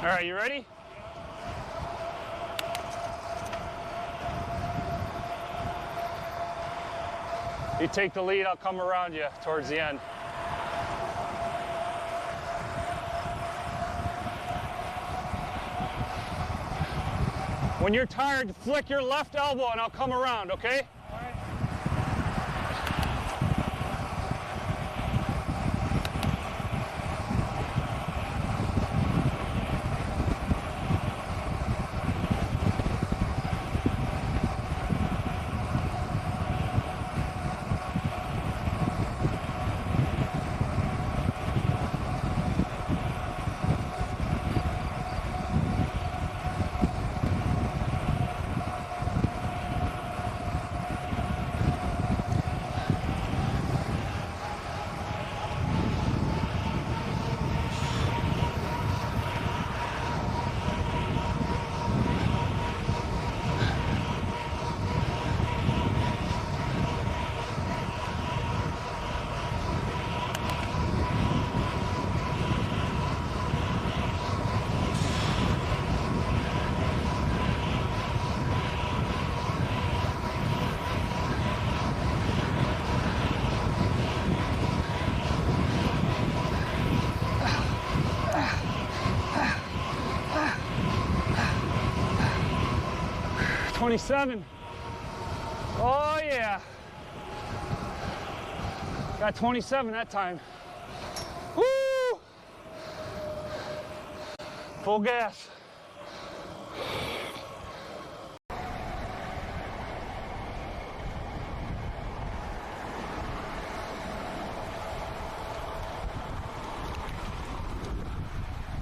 right, you ready? You take the lead, I'll come around you towards the end. When you're tired, flick your left elbow and I'll come around, okay? All right. $27. Oh yeah. Got 27 that time. Woo! Full gas.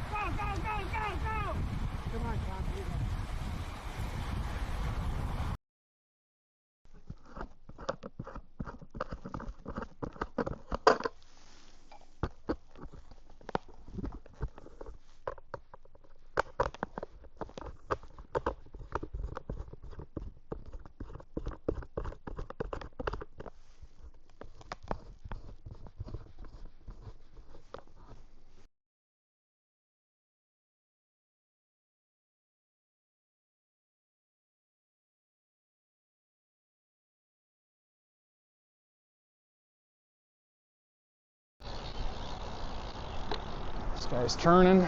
Go, go, go, go, go! Come on, Tom. Here you go. This guy's turning.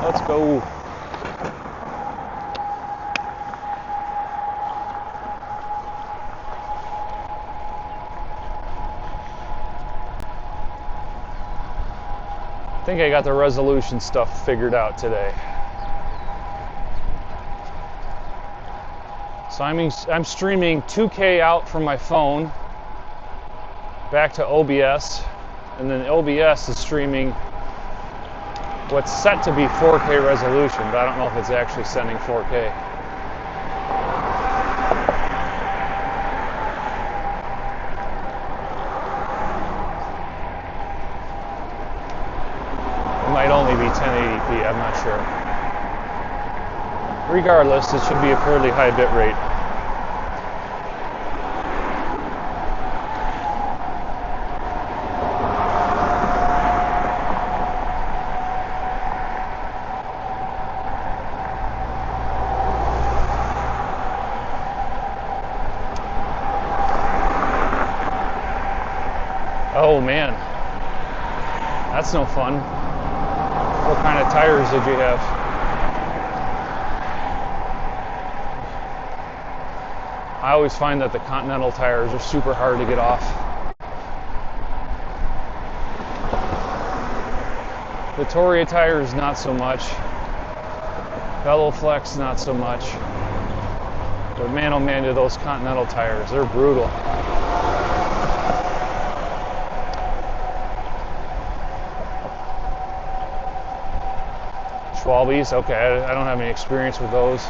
Let's go. I think I got the resolution stuff figured out today. So I'm streaming 2K out from my phone back to OBS, and then OBS is streaming what's set to be 4K resolution, but I don't know if it's actually sending 4K. It might only be 1080p, I'm not sure. Regardless, it should be a fairly high bit rate. Oh man, that's no fun. What kind of tires did you have? I always find that the Continental tires are super hard to get off. The Toria tires, not so much. Veloflex, not so much. But man, oh man, do those Continental tires, they're brutal. Schwalbe's, okay, I don't have any experience with those.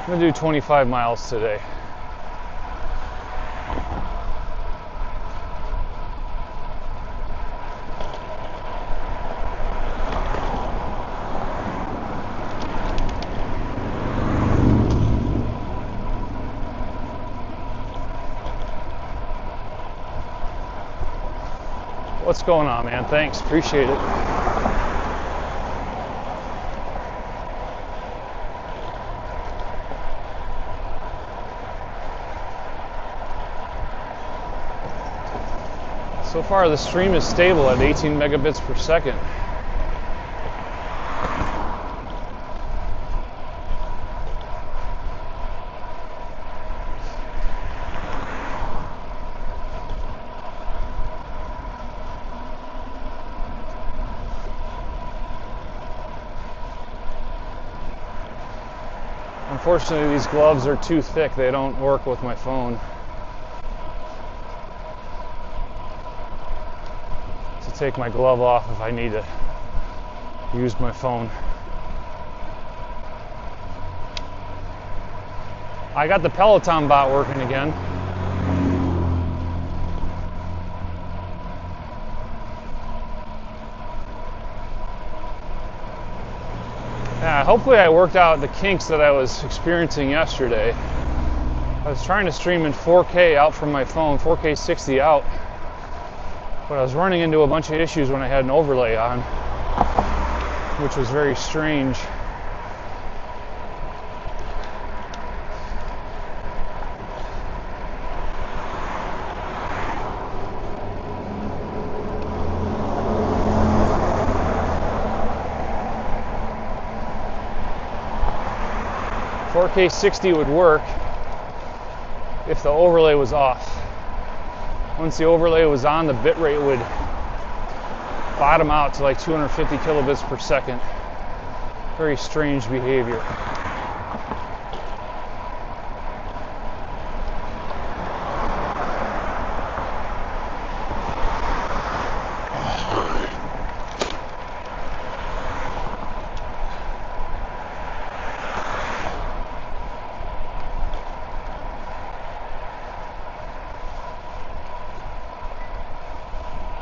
I'm gonna do 25 miles today. What's going on, man? Thanks, appreciate it. So far the stream is stable at 18 megabits per second. Unfortunately, these gloves are too thick. They don't work with my phone. To take my glove off if I need to use my phone. I got the Peloton bot working again. Yeah, hopefully I worked out the kinks that I was experiencing yesterday. I was trying to stream in 4K out from my phone, 4K 60 out, but I was running into a bunch of issues when I had an overlay on, which was very strange. .4K60 would work if the overlay was off. Once the overlay was on, the bitrate would bottom out to like 250 kilobits per second. Very strange behavior.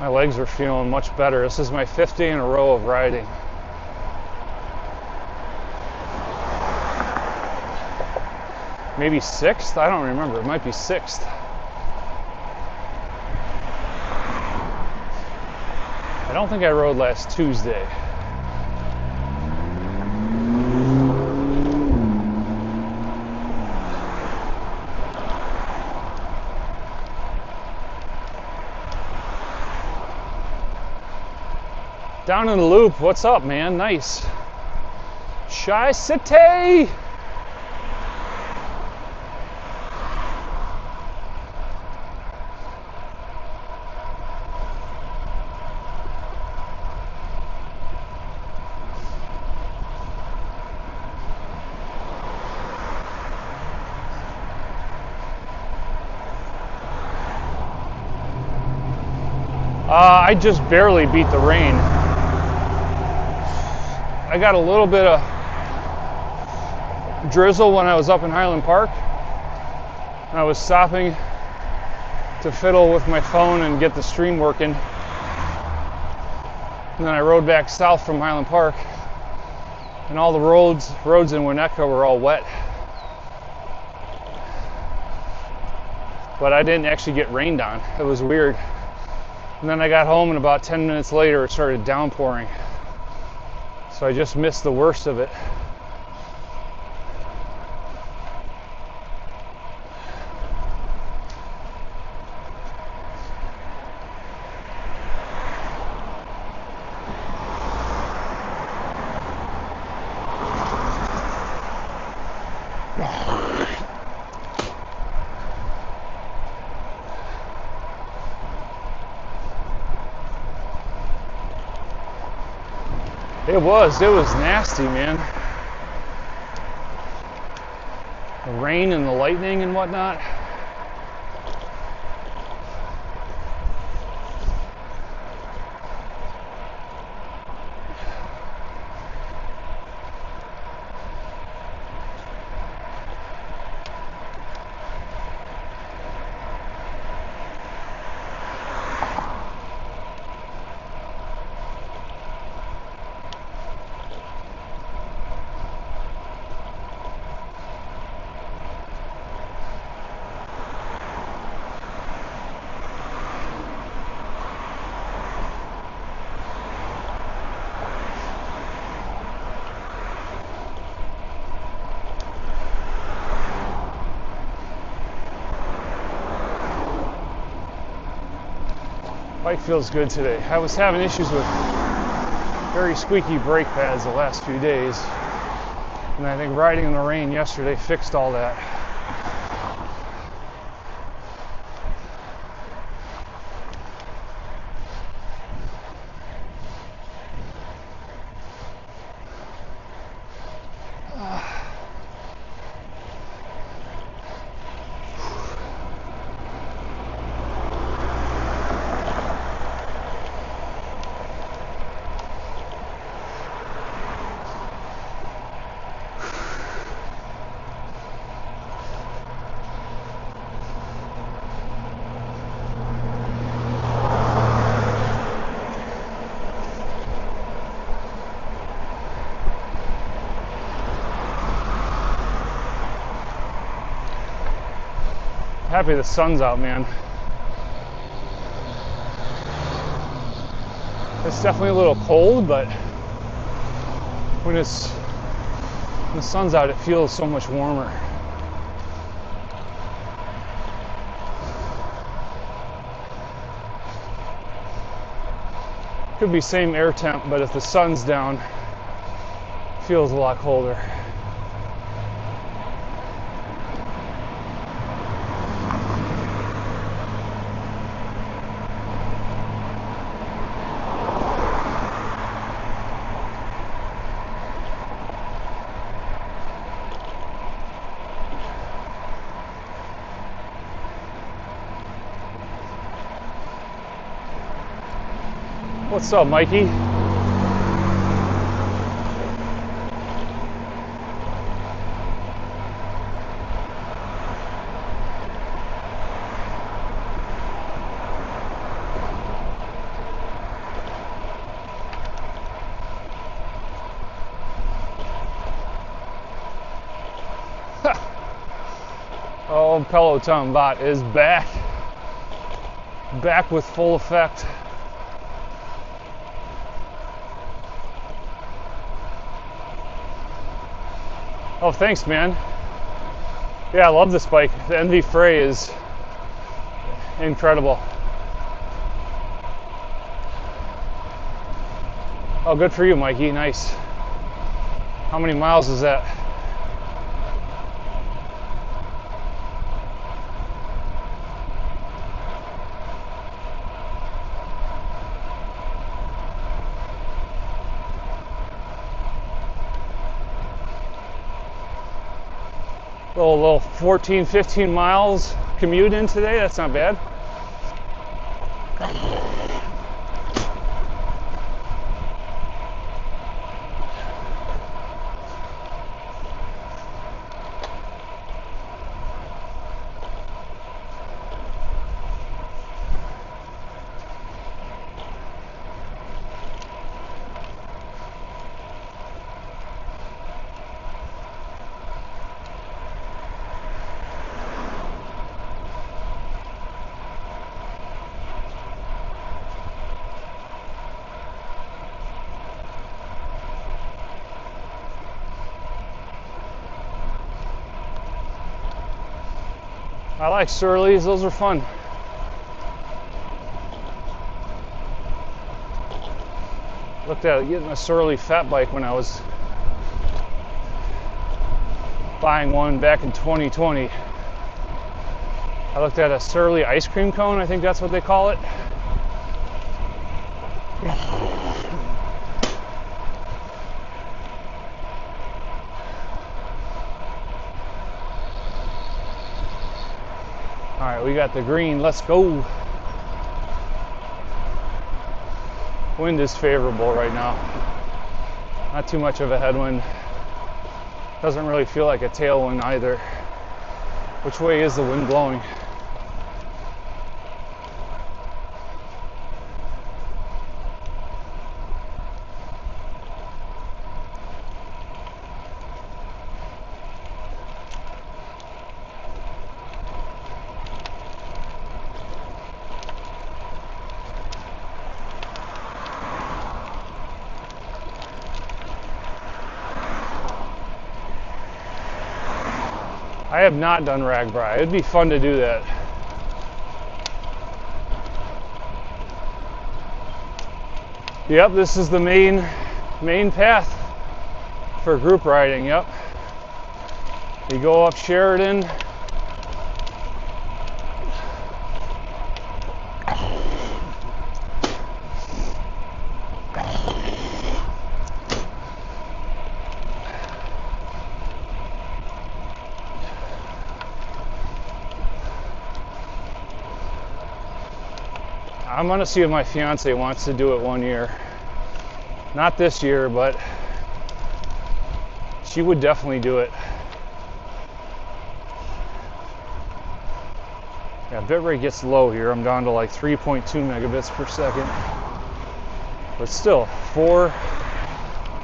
My legs are feeling much better. This is my 5th day in a row of riding. Maybe 6th? I don't remember. It might be 6th. I don't think I rode last Tuesday. Down in the loop, what's up, man? Nice. Shy City! I just barely beat the rain. I got a little bit of drizzle when I was up in Highland Park. I was stopping to fiddle with my phone and get the stream working. And then I rode back south from Highland Park, and all the roads in Winnetka were all wet. But I didn't actually get rained on. It was weird. And then I got home, and about 10 minutes later it started downpouring. So I just missed the worst of it. It was nasty, man. The rain and the lightning and whatnot. Bike feels good today. I was having issues with very squeaky brake pads the last few days, and I think riding in the rain yesterday fixed all that. Happy the sun's out, man. It's definitely a little cold, but when the sun's out, it feels so much warmer. Could be same air temp, but if the sun's down, it feels a lot colder. What's up, Mikey? Oh, Peloton bot is back. Back with full effect. Oh, thanks, man. Yeah, I love this bike. The NV Fray is incredible. Oh, good for you, Mikey. Nice. How many miles is that? A little 14, 15 miles commute in today. That's not bad. I like Surleys, those are fun. Looked at getting a Surly fat bike when I was buying one back in 2020. I looked at a Surly ice cream cone, I think that's what they call it. All right, we got the green, let's go. Wind is favorable right now. Not too much of a headwind. Doesn't really feel like a tailwind either. Which way is the wind blowing? I have not done RAGBRAI. It'd be fun to do that. Yep, this is the main path for group riding. Yep. You go up Sheridan. I'm gonna see if my fiance wants to do it one year. Not this year, but she would definitely do it. Yeah, bitrate gets low here. I'm down to like 3.2 megabits per second. But still, 4,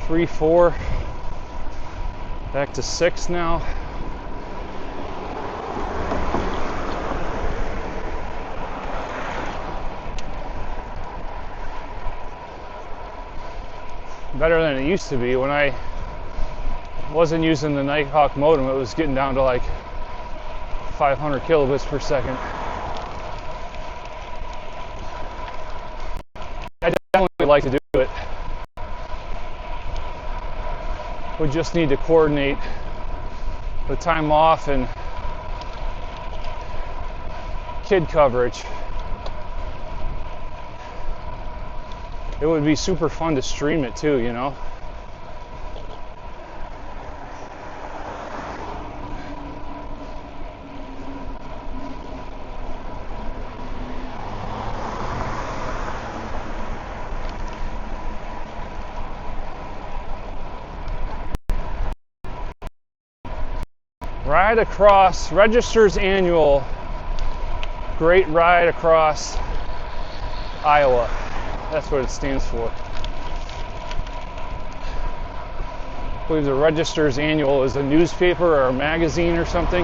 3, 4, back to 6 now. Better than it used to be. When I wasn't using the Nighthawk modem, it was getting down to like 500 kilobits per second. I definitely like to do it. We just need to coordinate the time off and kid coverage. It would be super fun to stream it too, you know? Ride Across, registers annual Great Ride Across Iowa. That's what it stands for. I believe the Register's Annual is a newspaper or a magazine or something.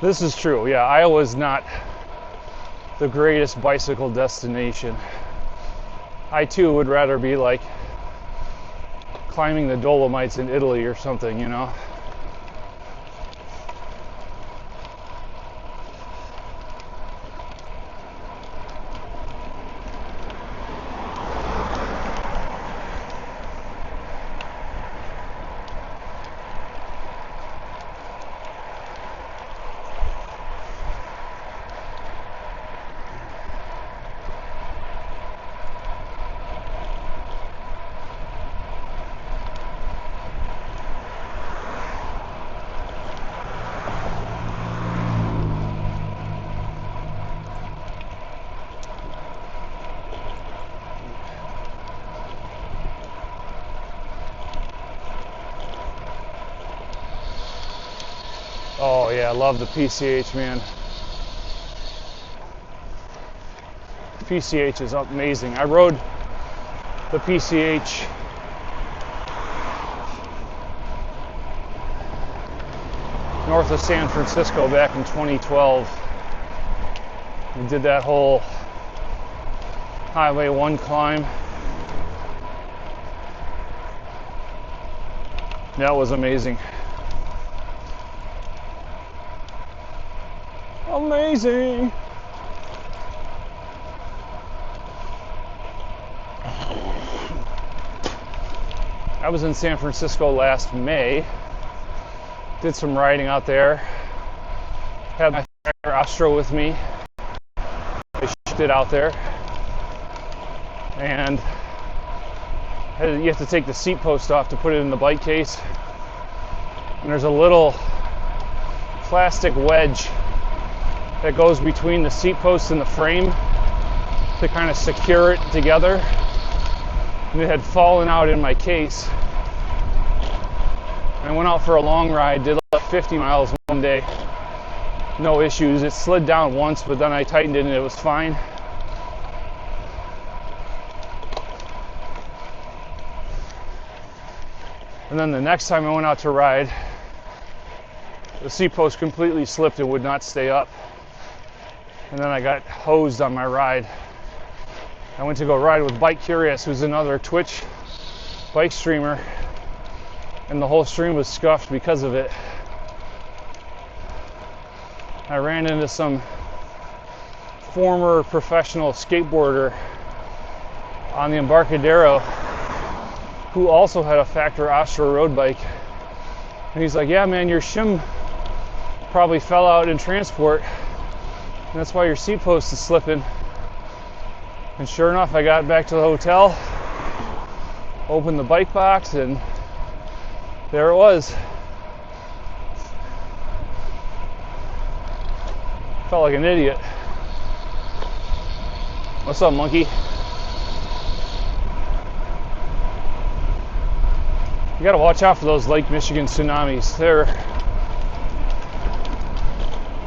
This is true. Yeah, Iowa's not the greatest bicycle destination. I too would rather be like climbing the Dolomites in Italy or something, you know. Oh yeah, I love the PCH, man. PCH is amazing. I rode the PCH north of San Francisco back in 2012. We did that whole Highway 1 climb. That was amazing. Amazing. I was in San Francisco last May. Did some riding out there. Had my Astro with me. I shipped it out there. And you have to take the seat post off to put it in the bike case. And there's a little plastic wedge that goes between the seat post and the frame to kind of secure it together. And it had fallen out in my case. I went out for a long ride, did like 50 miles one day. No issues. It slid down once, but then I tightened it and it was fine. And then the next time I went out to ride, the seat post completely slipped and would not stay up. And then I got hosed on my ride. I went to go ride with Bike Curious, who's another Twitch bike streamer. and the whole stream was scuffed because of it. I ran into some former professional skateboarder on the Embarcadero who also had a Factor Astra road bike. And he's like, yeah, man, your shim probably fell out in transport, and that's why your seat post is slipping. And sure enough, I got back to the hotel, opened the bike box, and there it was. Felt like an idiot. What's up, monkey? You gotta watch out for those Lake Michigan tsunamis. They're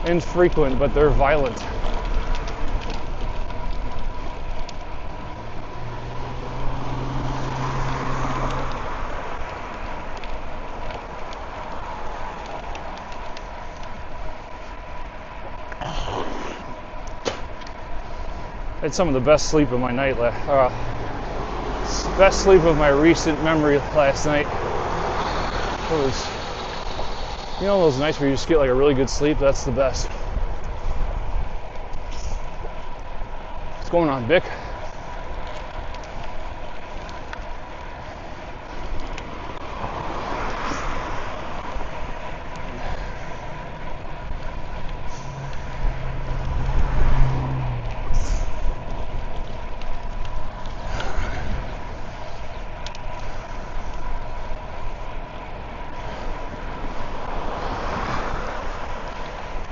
infrequent, but they're violent. I had some of the best sleep of my night, best sleep of my recent memory last night. It was, you know, those nights where you just get like a really good sleep. That's the best. What's going on, Vic?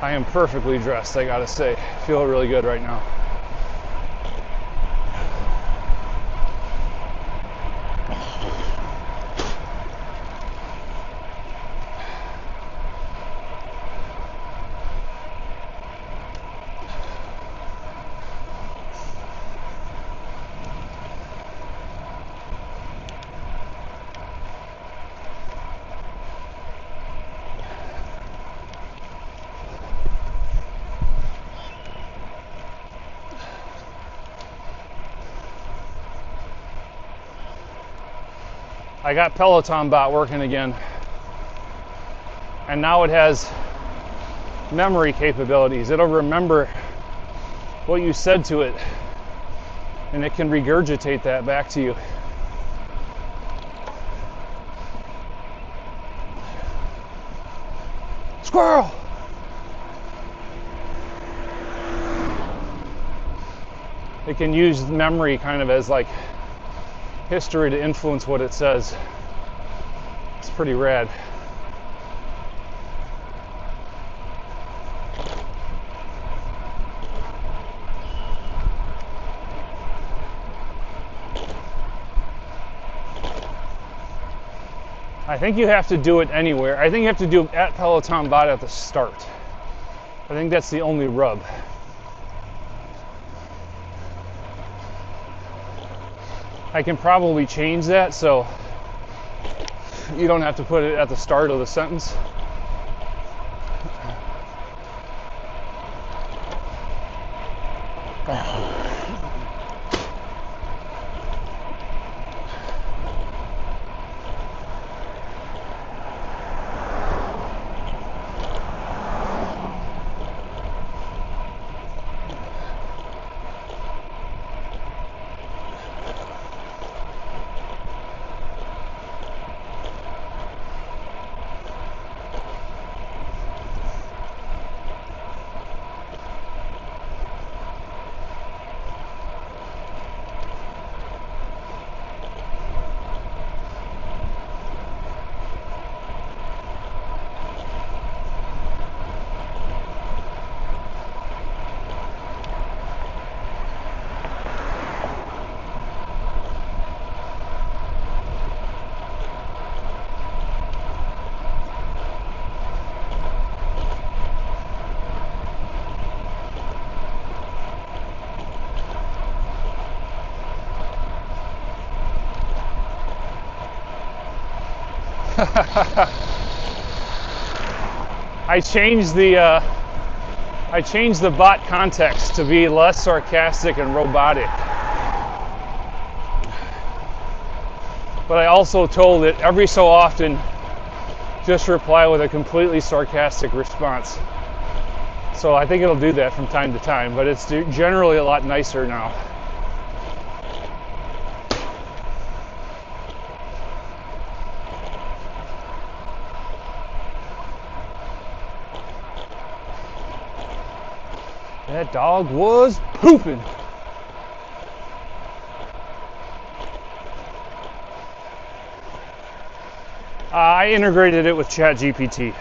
I am perfectly dressed, I gotta say. I feel really good right now. I got Peloton Bot working again, and now it has memory capabilities. It'll remember what you said to it, and it can regurgitate that back to you. Squirrel! It can use memory kind of as like history to influence what it says. It's pretty rad. I think you have to do it anywhere. I think you have to do it at Peloton Bot at the start. I think that's the only rub. I can probably change that so you don't have to put it at the start of the sentence. I changed the bot context to be less sarcastic and robotic. But I also told it every so often just reply with a completely sarcastic response. So I think it'll do that from time to time, but it's generally a lot nicer now. That dog was pooping. I integrated it with ChatGPT.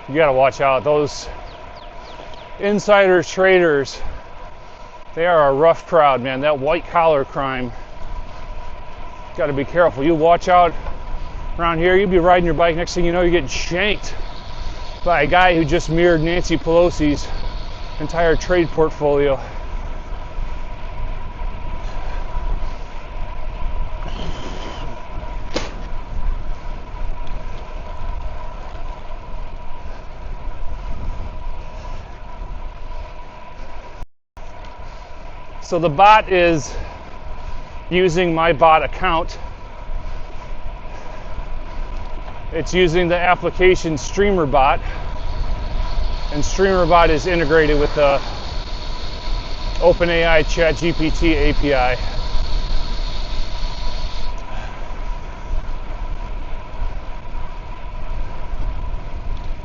You gotta watch out. Those insiders, traders, they are a rough crowd, man. That white collar crime, gotta be careful. You watch out around here, you'd be riding your bike, next thing you know, you're getting shanked by a guy who just mirrored Nancy Pelosi's entire trade portfolio. So the bot is using my bot account. It's using the application StreamerBot, and StreamerBot is integrated with the OpenAI ChatGPT API.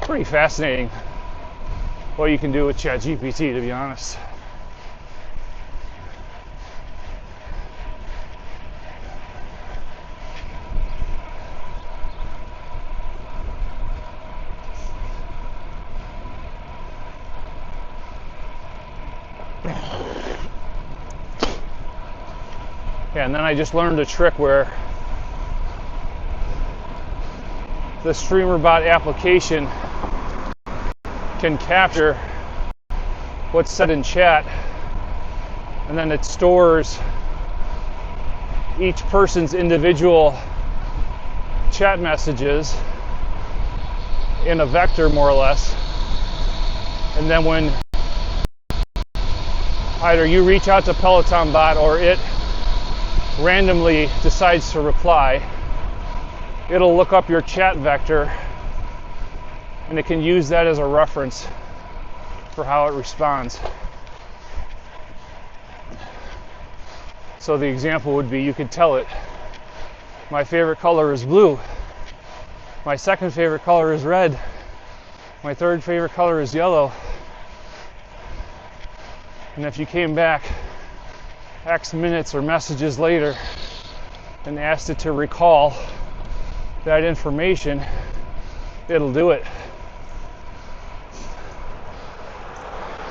Pretty fascinating what you can do with ChatGPT, to be honest. Yeah, and then I just learned a trick where the StreamerBot application can capture what's said in chat, and then it stores each person's individual chat messages in a vector, more or less. And then when either you reach out to Peloton Bot or it randomly decides to reply, it'll look up your chat vector and it can use that as a reference for how it responds. So the example would be, you could tell it, my favorite color is blue, my second favorite color is red, my third favorite color is yellow. And if you came back X minutes or messages later and asked it to recall that information, it'll do it.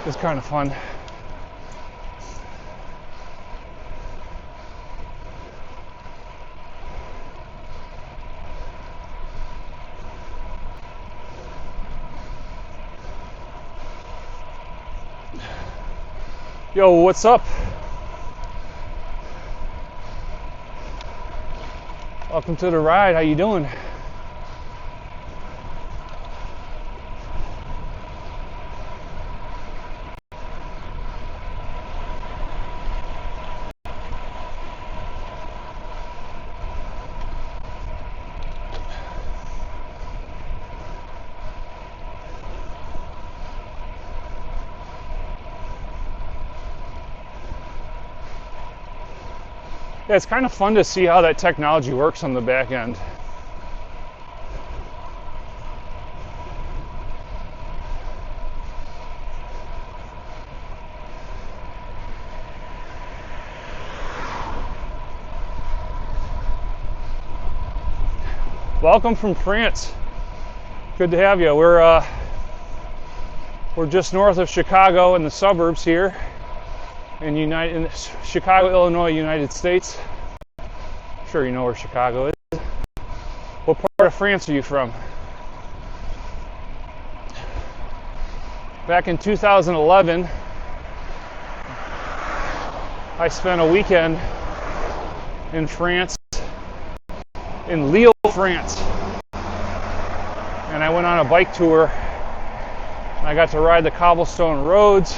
It's kind of fun. Yo, what's up? Welcome to the ride. How you doing? Yeah, it's kind of fun to see how that technology works on the back end. Welcome from France. Good to have you. We're just north of Chicago in the suburbs here in Chicago, Illinois, United States. I'm sure you know where Chicago is. What part of France are you from? Back in 2011, I spent a weekend in France, in Lille, France. and I went on a bike tour. I got to ride the cobblestone roads.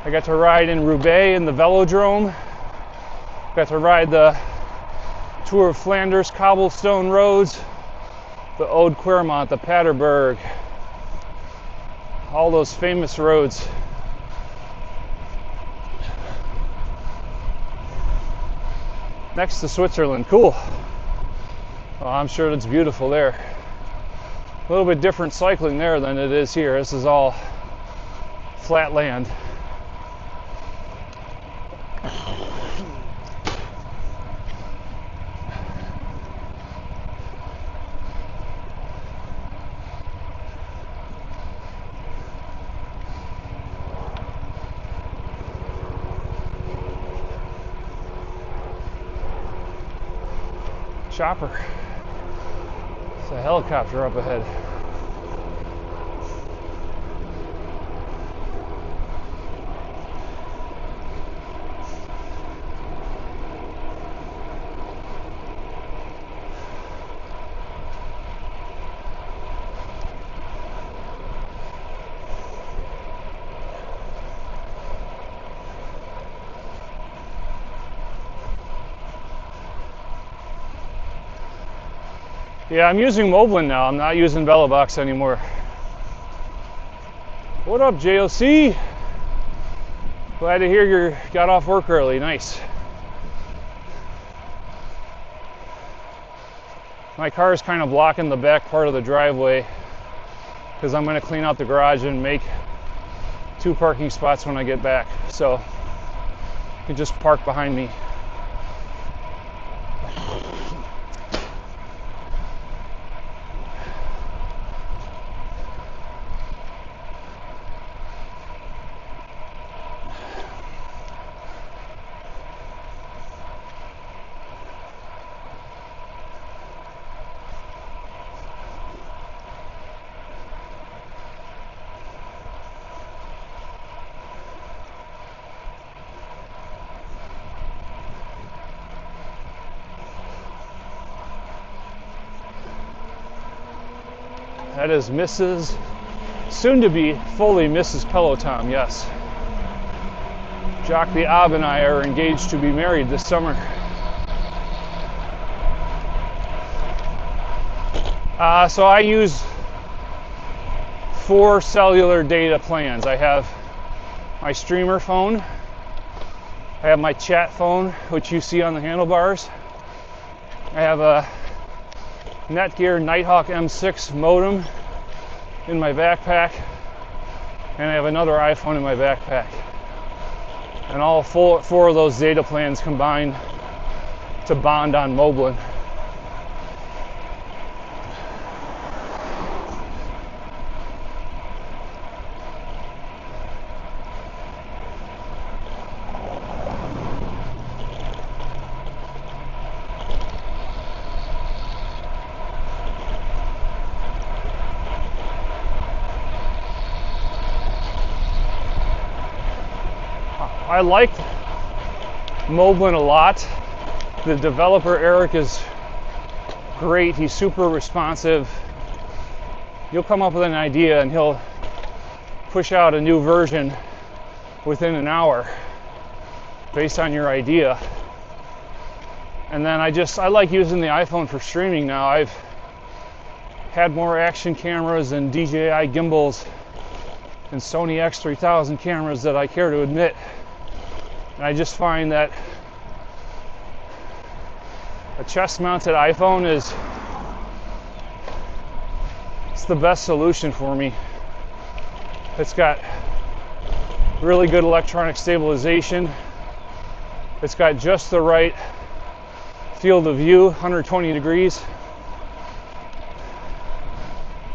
I got to ride in Roubaix in the velodrome. Got to ride the Tour of Flanders cobblestone roads, the Ode Quermont, the Paterberg, all those famous roads. Next to Switzerland, cool. Well, I'm sure it's beautiful there. A little bit different cycling there than it is here. This is all flat land. Chopper. It's a helicopter up ahead. Yeah, I'm using Moblin now. I'm not using Velobox anymore. What up, JOC? Glad to hear you got off work early. Nice. My car is kind of blocking the back part of the driveway because I'm going to clean out the garage and make 2 parking spots when I get back. So you can just park behind me. That is Mrs. soon to be fully Mrs. Peloton, yes. Jacques the Ab and I are engaged to be married this summer. So I use 4 cellular data plans. I have my streamer phone, I have my chat phone, which you see on the handlebars. I have a Netgear Nighthawk M6 modem in my backpack, and I have another iPhone in my backpack. And all 4 of those data plans combine to bond on Moblin. I liked Moblin a lot. The developer, Eric, is great. He's super responsive. You'll come up with an idea and he'll push out a new version within an hour based on your idea. And then I like using the iPhone for streaming now. I've had more action cameras and DJI gimbals and Sony X3000 cameras that I care to admit. And I just find that a chest-mounted iPhone it's the best solution for me. It's got really good electronic stabilization. It's got just the right field of view, 120 degrees.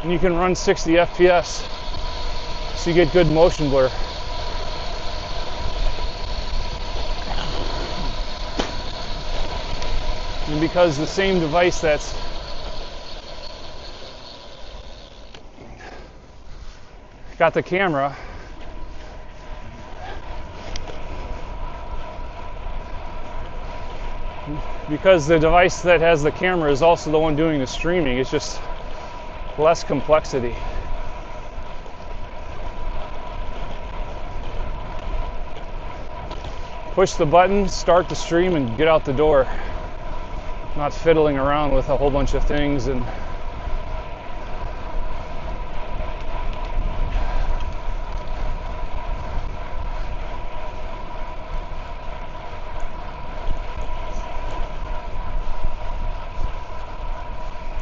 And you can run 60 FPS, so you get good motion blur. And because the same device that's got the camera because the device that has the camera is also the one doing the streaming, it's just less complexity. Push the button, start the stream, and get out the door. Not fiddling around with a whole bunch of things. And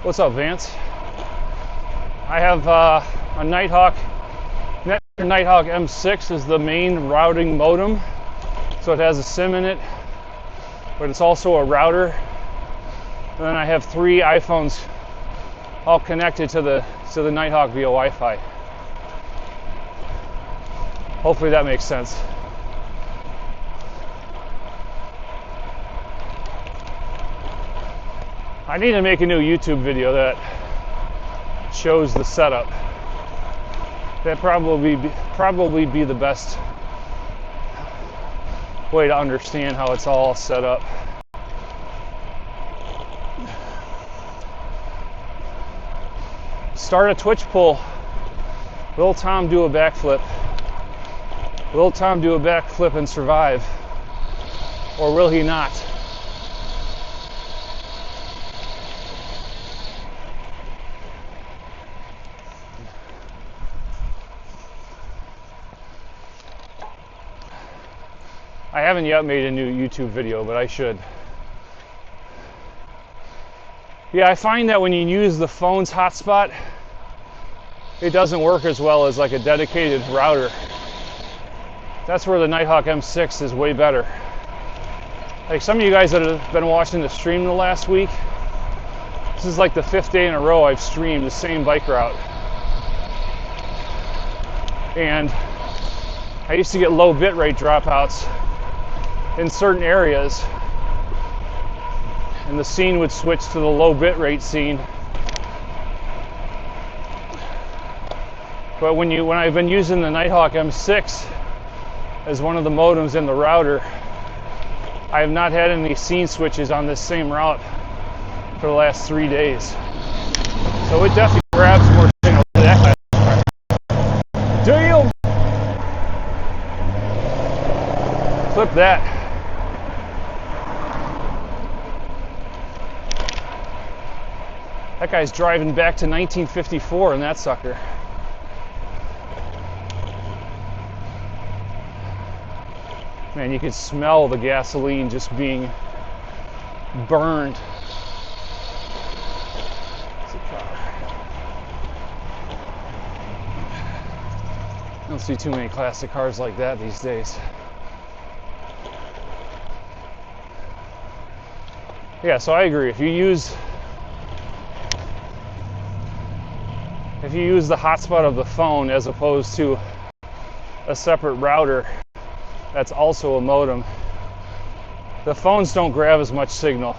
what's up, Vance? I have a Nighthawk. Nighthawk M6 is the main routing modem. So it has a SIM in it, but it's also a router. And then I have 3 iPhones all connected to the Nighthawk via Wi-Fi. Hopefully that makes sense. I need to make a new YouTube video that shows the setup. That'd probably be the best way to understand how it's all set up. Start a Twitch poll. Will Tom do a backflip? Will Tom do a backflip and survive? Or will he not? I haven't yet made a new YouTube video, but I should. Yeah, I find that when you use the phone's hotspot, it doesn't work as well as like a dedicated router. That's where the Nighthawk M6 is way better. Like some of you guys that have been watching the stream the last week, this is like the 5th day in a row I've streamed the same bike route. And I used to get low bitrate dropouts in certain areas, and the scene would switch to the low bitrate scene. But when I've been using the Nighthawk M6 as one of the modems in the router, I have not had any scene switches on this same route for the last 3 days. So it definitely grabs more signal. Do you? Clip that. That guy's driving back to 1954 in that sucker. Man, you can smell the gasoline just being burned. It's a car. I don't see too many classic cars like that these days. Yeah, so I agree. If you use the hotspot of the phone as opposed to a separate router that's also a modem, the phones don't grab as much signal.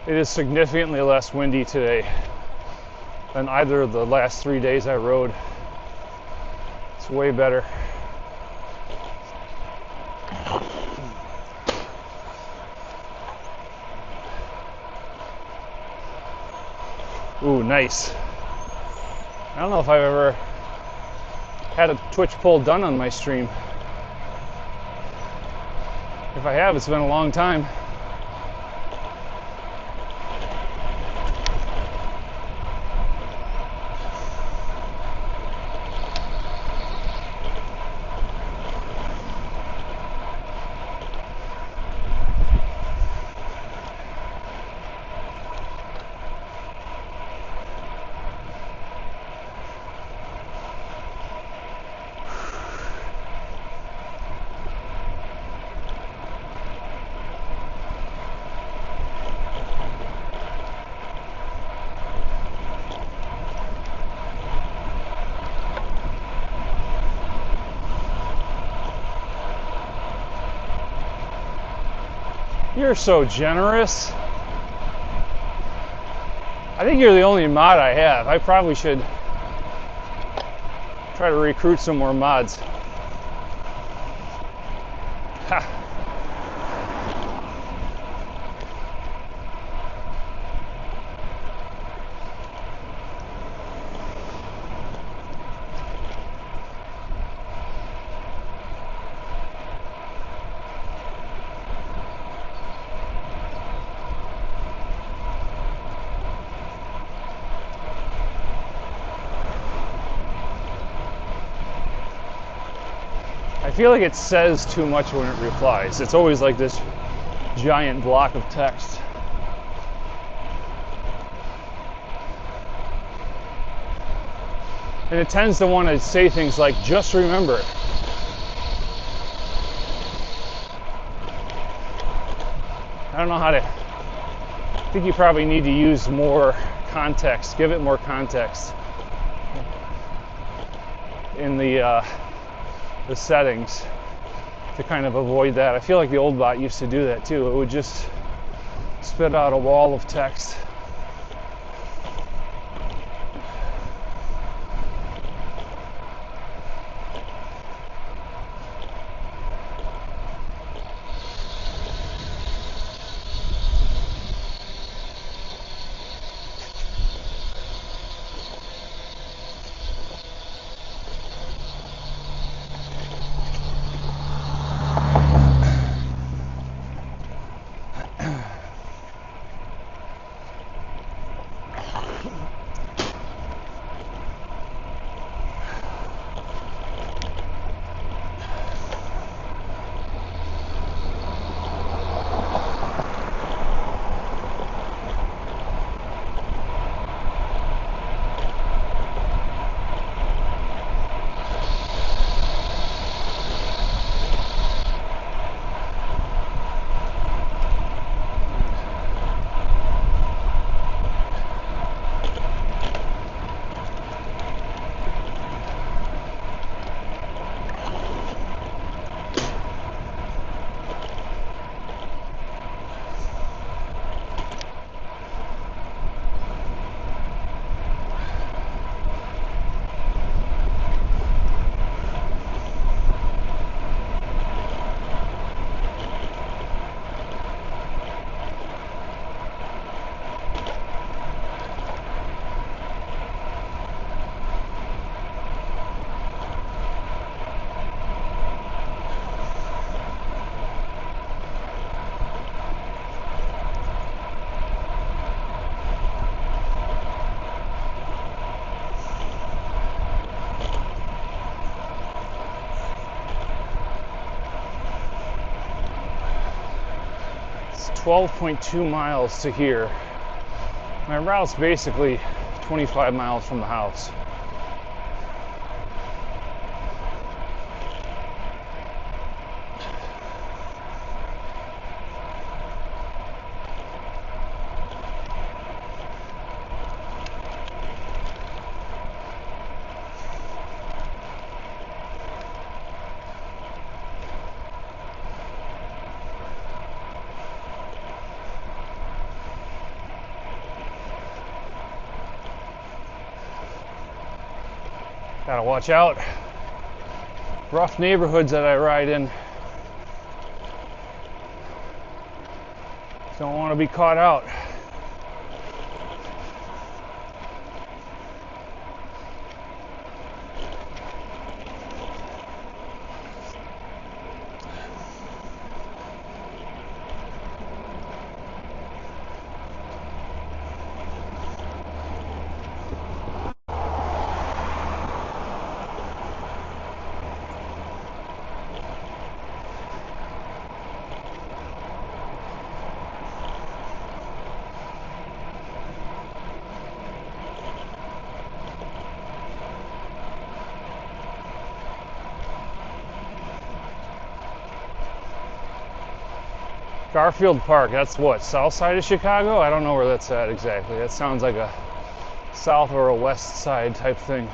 It is significantly less windy today than either of the last 3 days I rode. It's way better. Ooh, nice. I don't know if I've ever had a Twitch poll done on my stream. If I have, it's been a long time. You're so generous. I think you're the only mod I have. I probably should try to recruit some more mods. Ha. I feel like it says too much when it replies. It's always like this giant block of text. And it tends to want to say things like, just remember. I don't know how to, I think you probably need to use more context, give it more context in the settings to kind of avoid that. I feel like the old bot used to do that too. It would just spit out a wall of text. It's 12.2 miles to here. My route's basically 25 miles from the house. Gotta watch out. Rough neighborhoods that I ride in. Don't want to be caught out. Garfield Park, that's what, south side of Chicago? I don't know where that's at exactly. That sounds like a south or a west side type thing.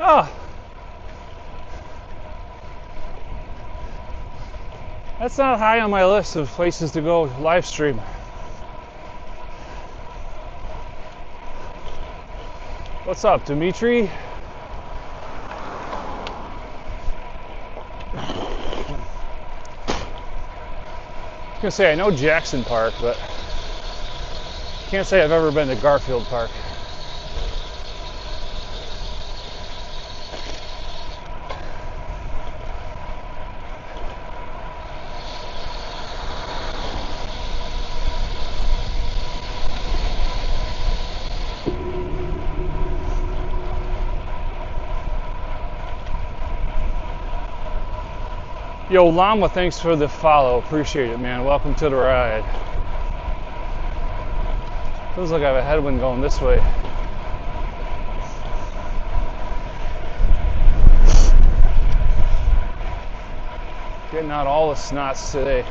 Oh, that's not high on my list of places to go live stream. What's up, Dimitri? I was gonna say I know Jackson Park, but can't say I've ever been to Garfield Park. Yo, Llama, thanks for the follow. Appreciate it, man. Welcome to the ride. Feels like I have a headwind going this way. Getting out all the snots today.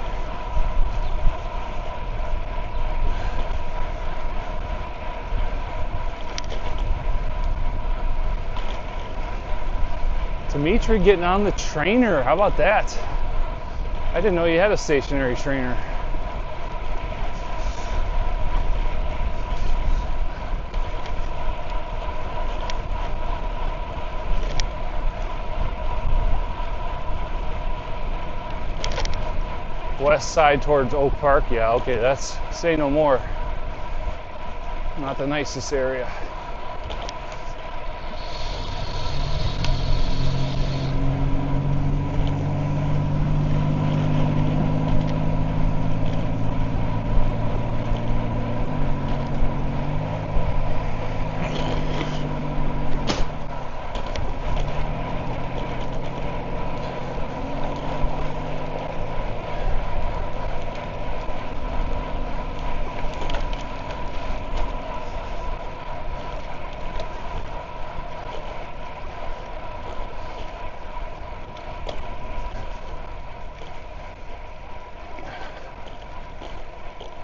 Dimitri getting on the trainer. How about that? I didn't know you had a stationary trainer. West side towards Oak Park. Yeah, okay, that's say no more. Not the nicest area.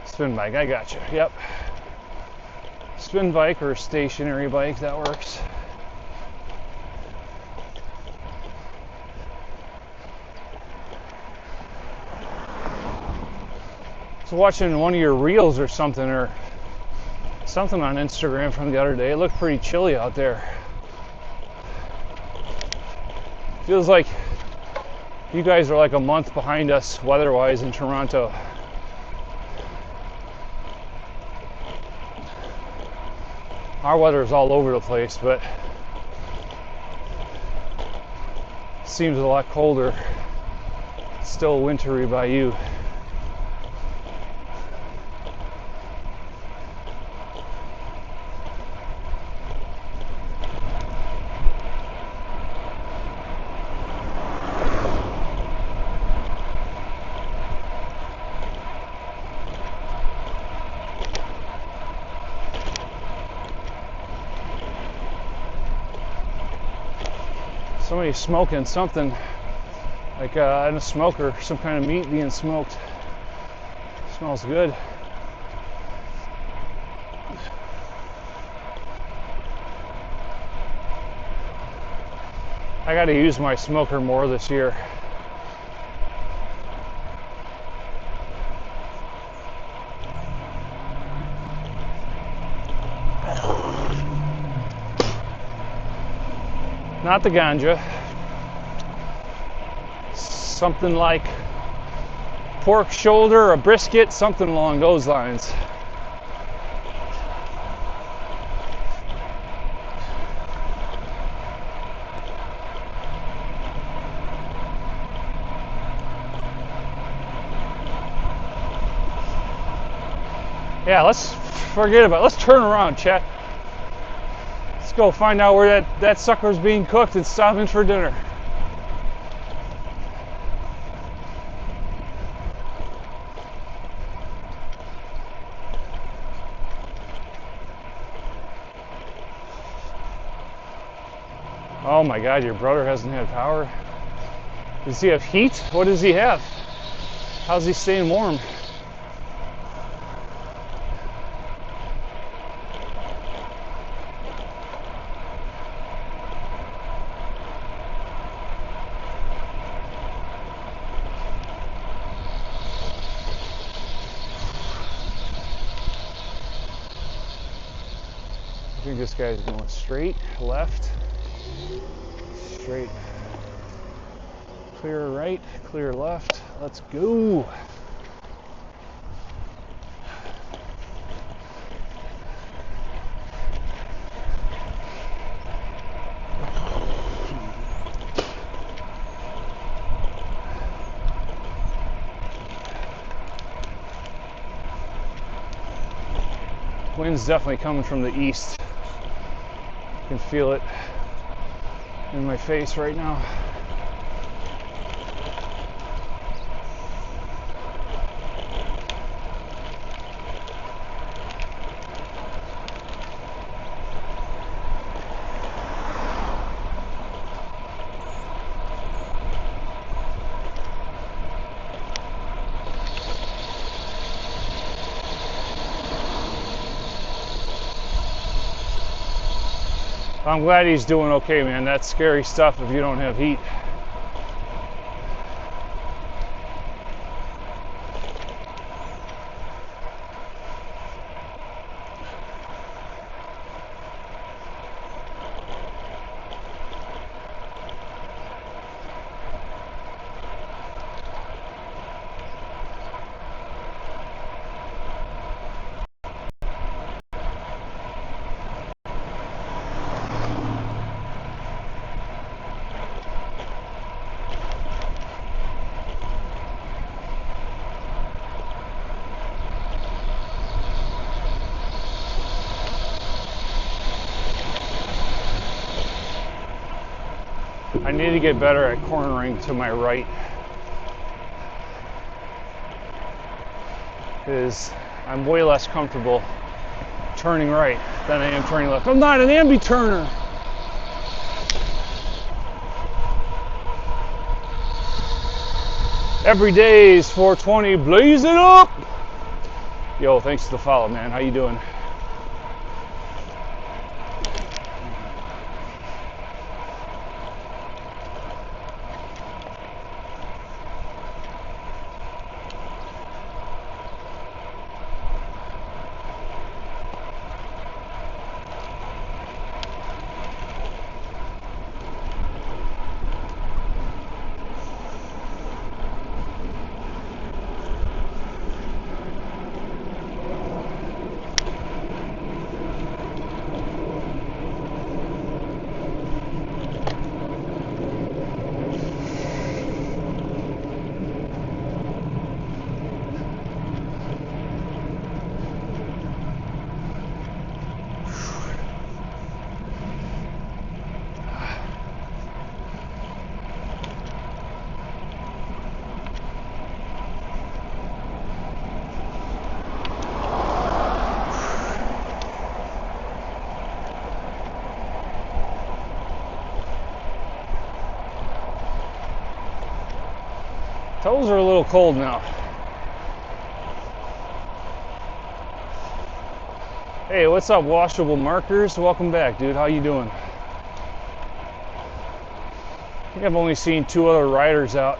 Spin bike, I got you. Yep. Spin bike or stationary bike, that works. So watching one of your reels or something on Instagram from the other day. It looked pretty chilly out there. Feels like you guys are like a month behind us weather-wise in Toronto. Our weather is all over the place, but it seems a lot colder. It's still wintry by you. Somebody's smoking something like in a smoker, some kind of meat being smoked. Smells good. I got to use my smoker more this year. Not the ganja. Something like pork shoulder, a brisket, something along those lines. Yeah, let's forget about it. Let's turn around, chat. Let's go find out where that sucker's being cooked and stop in for dinner. Oh my God, your brother hasn't had power. Does he have heat? What does he have? How's he staying warm? think this guy's going straight, left, straight, clear right, clear left. Let's go. Wind's definitely coming from the east. I can feel it in my face right now. I'm glad he's doing okay, man. That's scary stuff if you don't have heat. I need to get better at cornering to my right, because I'm way less comfortable turning right than I am turning left. I'm not an ambi-turner. Every day is 420, blaze it up. Yo, thanks for the follow, man. How you doing? Toes are a little cold now. Hey, what's up, Washable Markers? Welcome back, dude. How you doing? I think I've only seen 2 other riders out.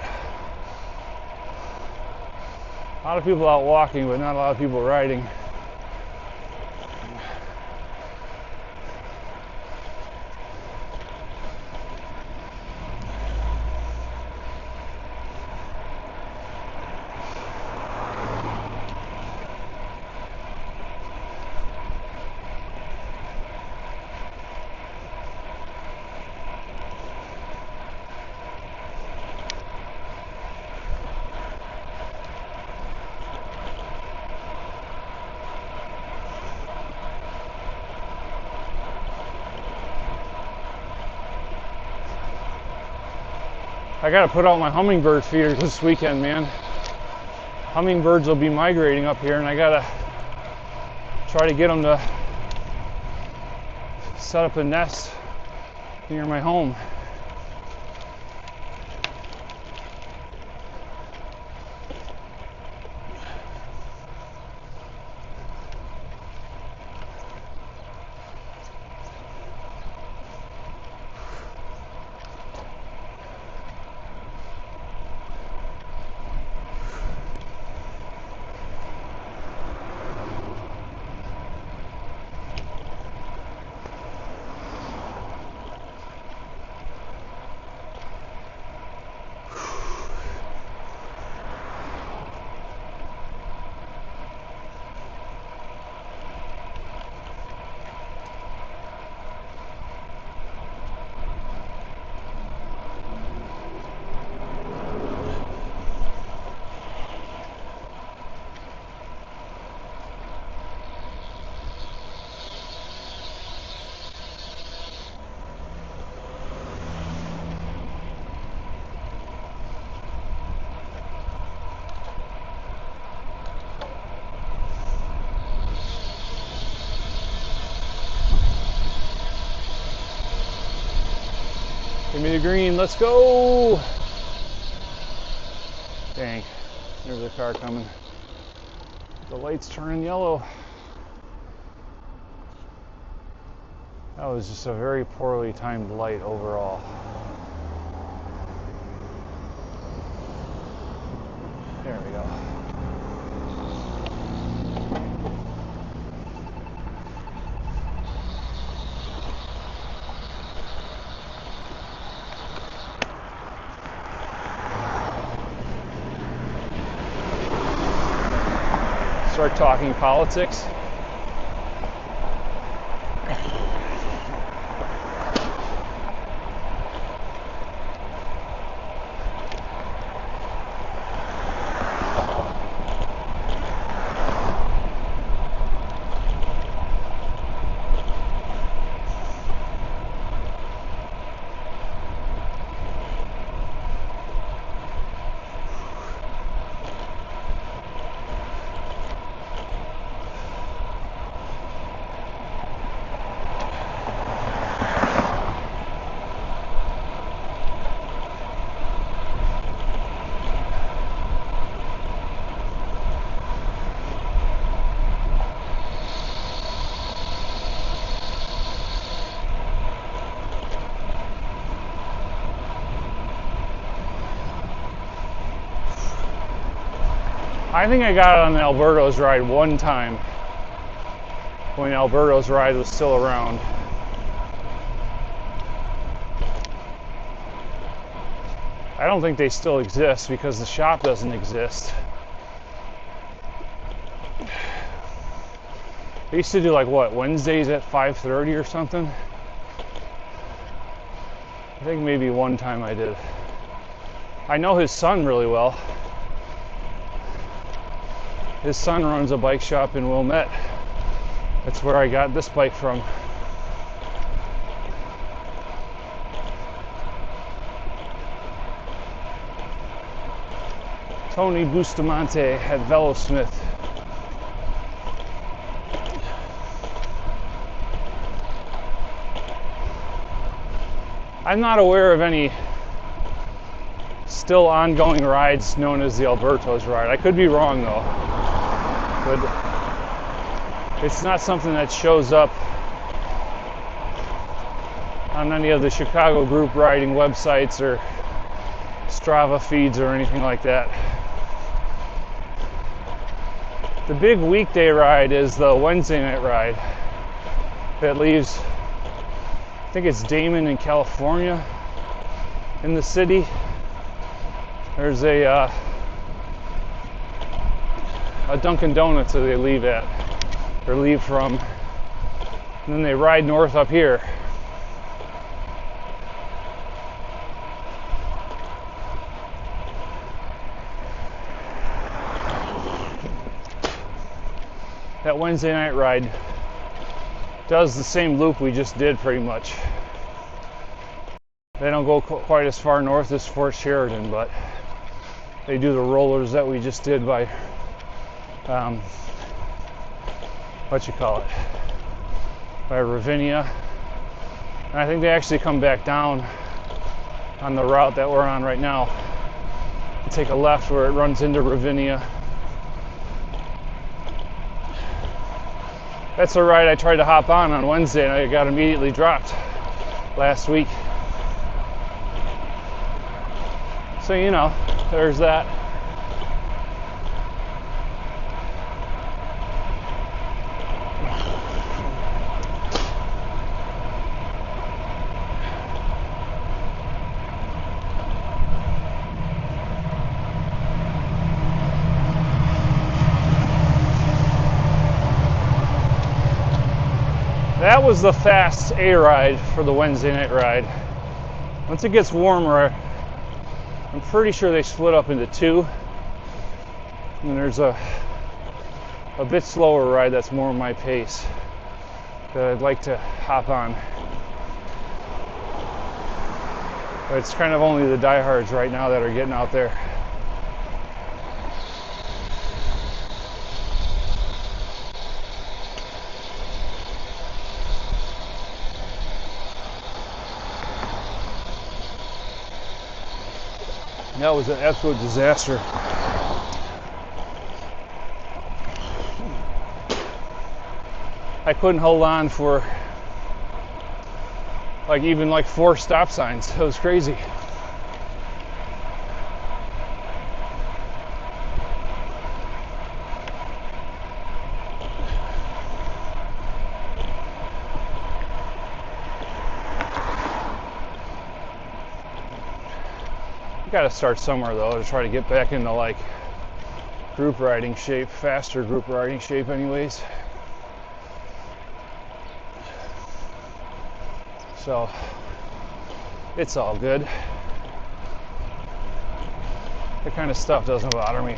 A lot of people out walking, but not a lot of people riding. I gotta put out my hummingbird feeder this weekend, man. Hummingbirds will be migrating up here, and I gotta try to get them to set up a nest near my home. to green. Let's go. Dang, there's a car coming. The light's turning yellow. That was just a very poorly timed light overall. There we go. Start talking politics. I think I got it on the Alberto's ride one time when Alberto's ride was still around. I don't think they still exist because the shop doesn't exist. They used to do like what, Wednesdays at 5:30 or something? I think maybe one time I did. I know his son really well. His son runs a bike shop in Wilmette. That's where I got this bike from. Tony Bustamante at Velosmith. I'm not aware of any still ongoing rides known as the Alberto's ride. I could be wrong though. But it's not something that shows up on any of the Chicago group riding websites or Strava feeds or anything like that. The big weekday ride is the Wednesday night ride that leaves, I think it's Damon in California, in the city. There's a Dunkin' Donuts that they leave at, or leave from, and then they ride north up here. That Wednesday night ride does the same loop we just did pretty much. They don't go quite as far north as Fort Sheridan, but they do the rollers that we just did by by Ravinia. And I think they actually come back down on the route that we're on right now. Take a left where it runs into Ravinia. That's a ride I tried to hop on Wednesday and I got immediately dropped last week. So, you know, there's that. That was the fast A ride for the Wednesday night ride. Once it gets warmer, I'm pretty sure they split up into two. And there's a bit slower ride that's more my pace that I'd like to hop on. But it's kind of only the diehards right now that are getting out there. That was an absolute disaster. I couldn't hold on for even 4 stop signs. It was crazy. Got to start somewhere though to try to get back into group riding shape, faster group riding shape anyways. So it's all good. That kind of stuff doesn't bother me.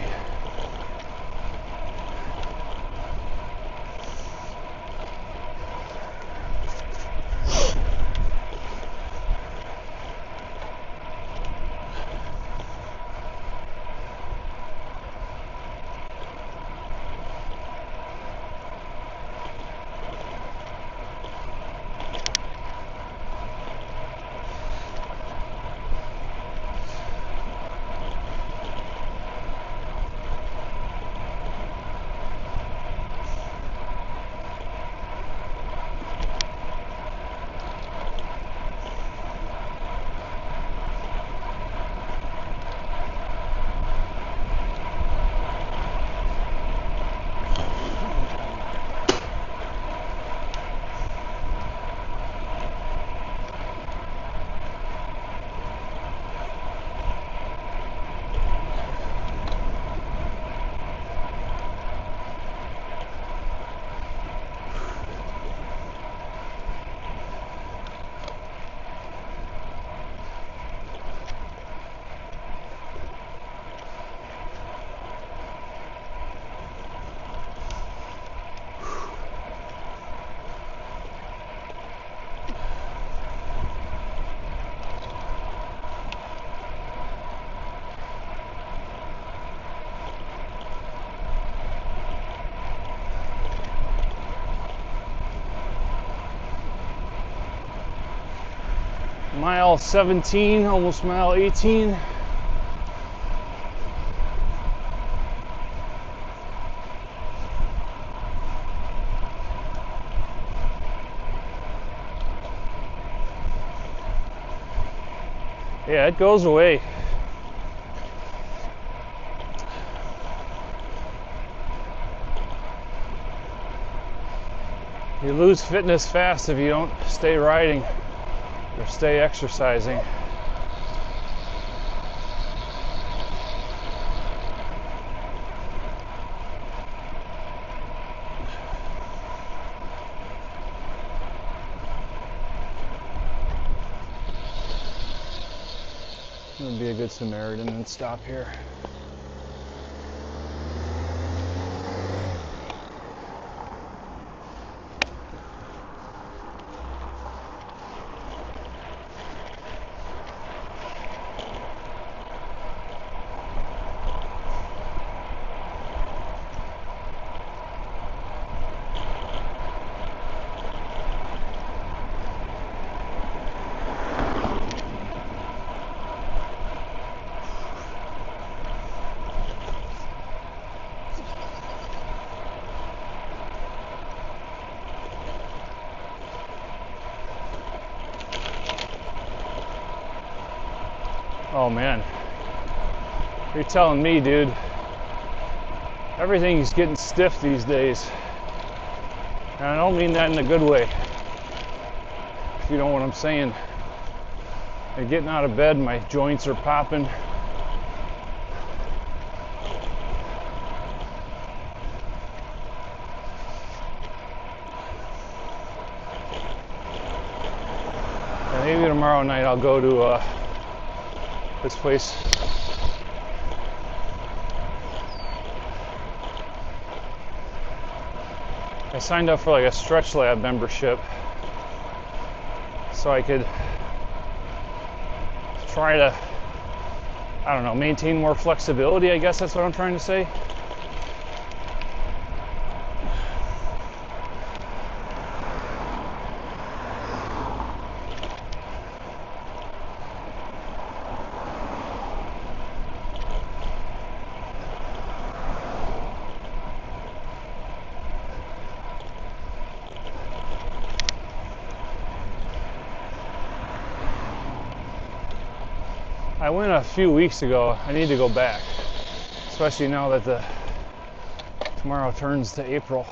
Mile 17, almost mile 18. Yeah, it goes away. You lose fitness fast if you don't stay riding or stay exercising. I'm gonna be a good Samaritan and stop here. Oh man, you're telling me, dude. Everything's getting stiff these days. And I don't mean that in a good way, if you know what I'm saying. And getting out of bed, my joints are popping. And maybe tomorrow night I'll go to this place. I signed up for like a Stretch Lab membership so I could try to, I don't know, maintain more flexibility, I guess that's what I'm trying to say. I went a few weeks ago. I need to go back, especially now that tomorrow turns to April.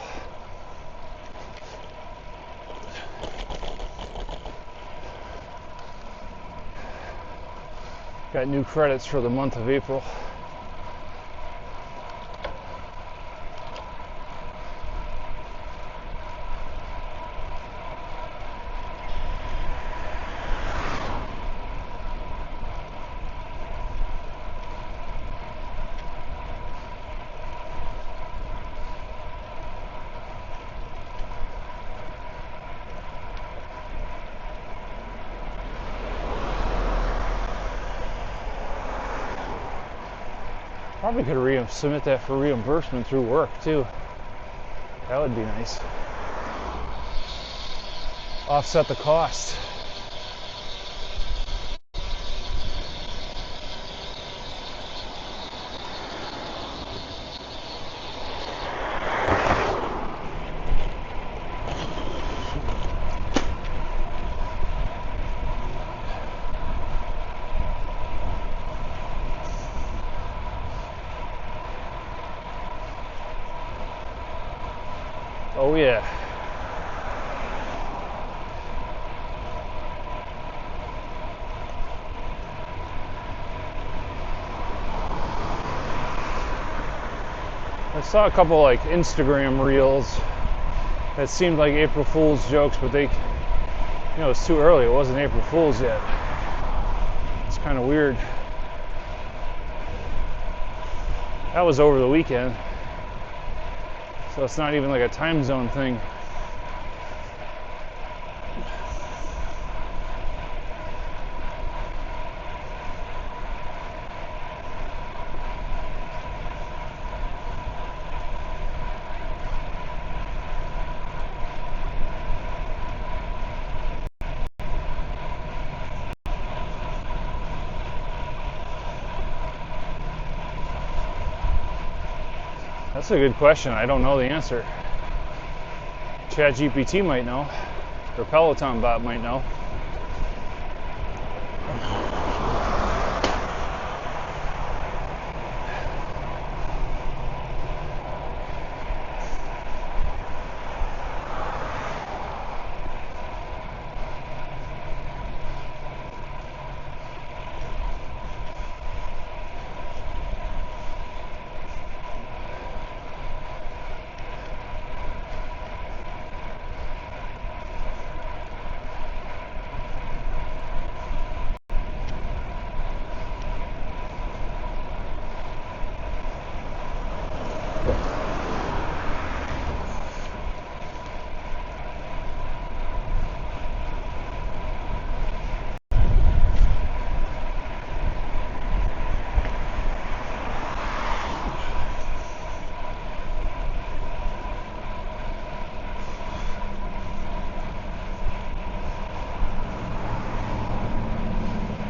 Got new credits for the month of April. Probably could submit that for reimbursement through work too. That would be nice. Offset the cost. Oh yeah. I saw a couple like Instagram reels that seemed like April Fool's jokes, but they, it's too early. It wasn't April Fool's yet. It's kind of weird. That was over the weekend. So it's not even like a time zone thing. That's a good question. I don't know the answer. ChatGPT might know, or Peloton bot might know.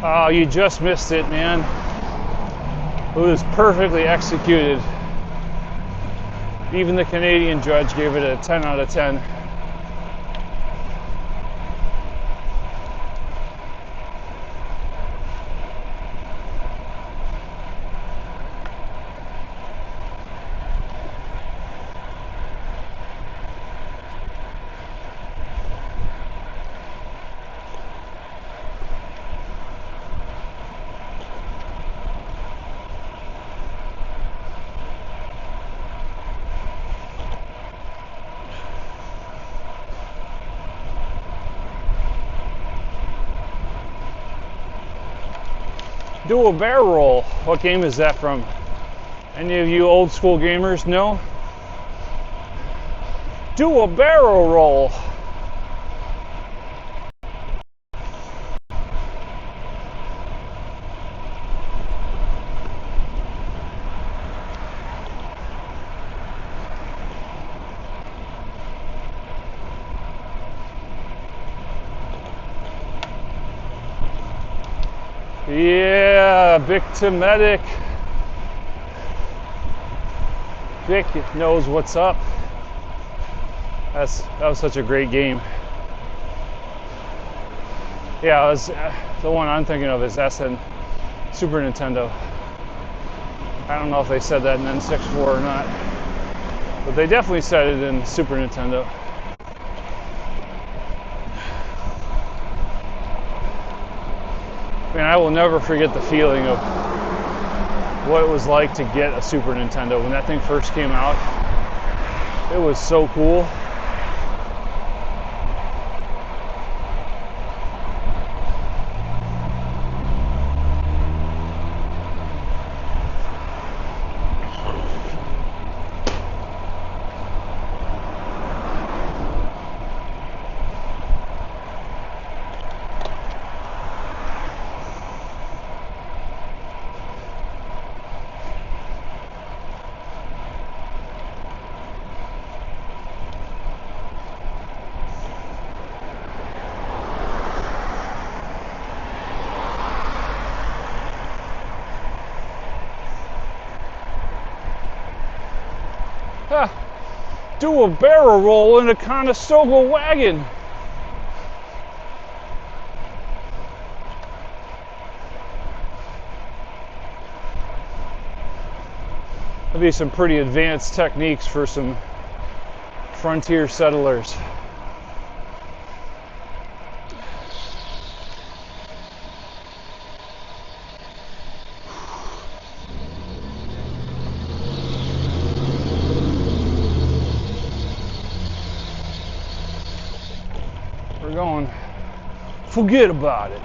Oh, you just missed it, man. It was perfectly executed. Even the Canadian judge gave it a 10 out of 10. Do a barrel roll. What game is that from? Any of you old school gamers know? Do a barrel roll. Yeah, Victimetic. Vic knows what's up. That was such a great game. Yeah, the one I'm thinking of is SN Super Nintendo. I don't know if they said that in N64 or not, but they definitely said it in Super Nintendo. Man, I will never forget the feeling of what it was like to get a Super Nintendo when that thing first came out. It was so cool. Do a barrel roll in a Conestoga wagon. That'd be some pretty advanced techniques for some frontier settlers. We're going, forget about it.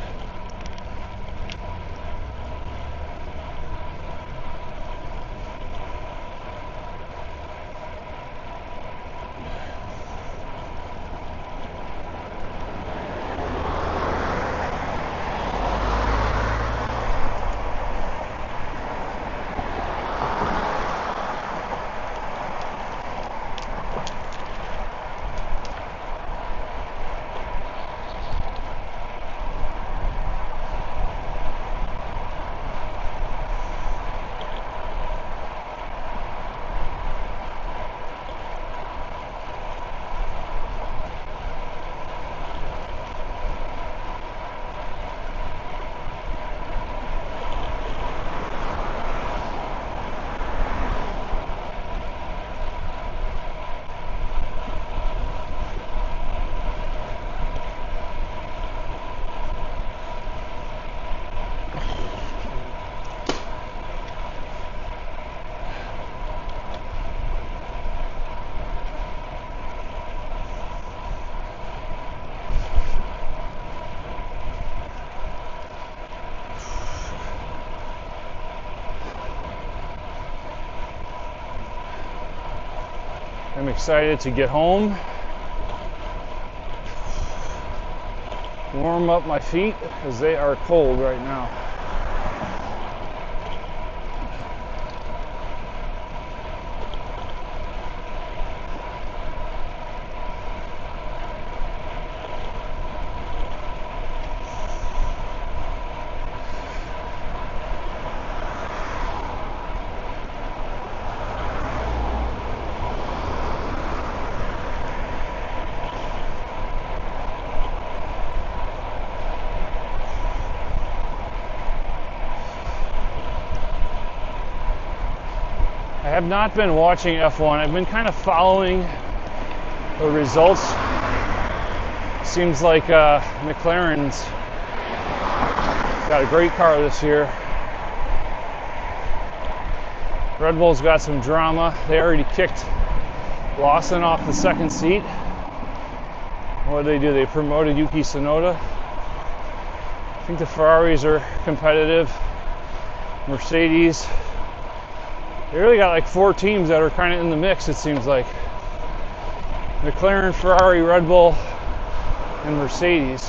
I'm excited to get home, warm up my feet because they are cold right now. I have not been watching F1. I've been kind of following the results. Seems like McLaren's got a great car this year. Red Bull's got some drama. They already kicked Lawson off the second seat. What did they do? They promoted Yuki Tsunoda. I think the Ferraris are competitive. Mercedes. They really got like 4 teams that are kind of in the mix, it seems like. McLaren, Ferrari, Red Bull, and Mercedes.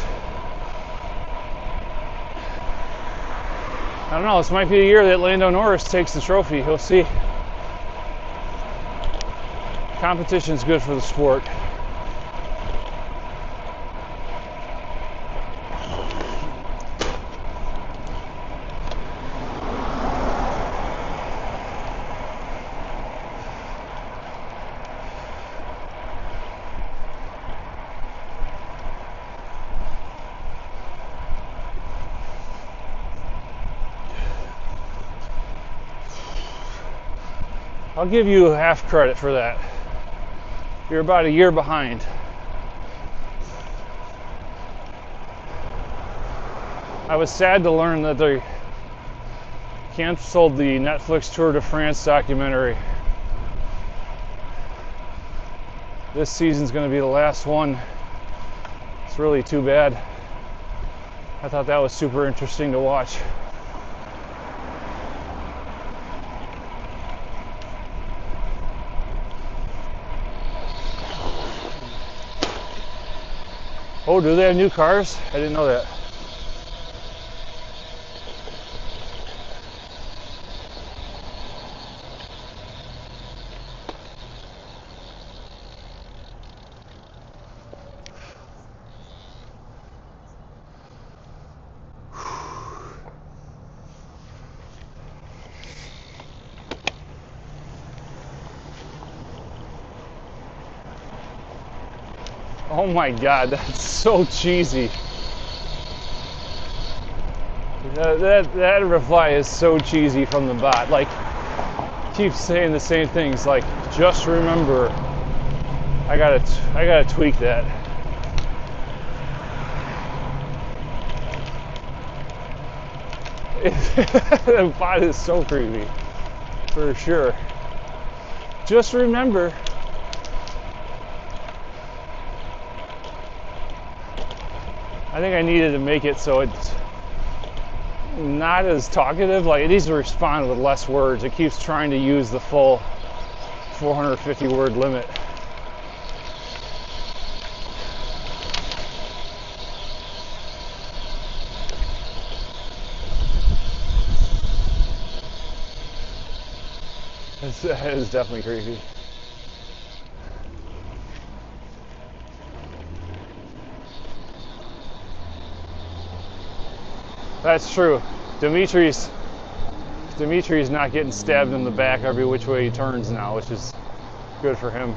I don't know, this might be the year that Lando Norris takes the trophy. We'll see. Competition's good for the sport. I'll give you half credit for that. You're about a year behind. I was sad to learn that they canceled the Netflix Tour de France documentary. This season's going to be the last one. It's really too bad. I thought that was super interesting to watch. Oh, do they have new cars? I didn't know that. Oh my God, that's so cheesy. That reply is so cheesy from the bot. Like, keeps saying the same things. Like, just remember, I gotta tweak that. The bot is so creepy, for sure. Just remember. I think I needed to make it so it's not as talkative. Like, it needs to respond with less words. It keeps trying to use the full 450 word limit. That is definitely creepy. That's true. Dimitri's not getting stabbed in the back every which way he turns now, which is good for him.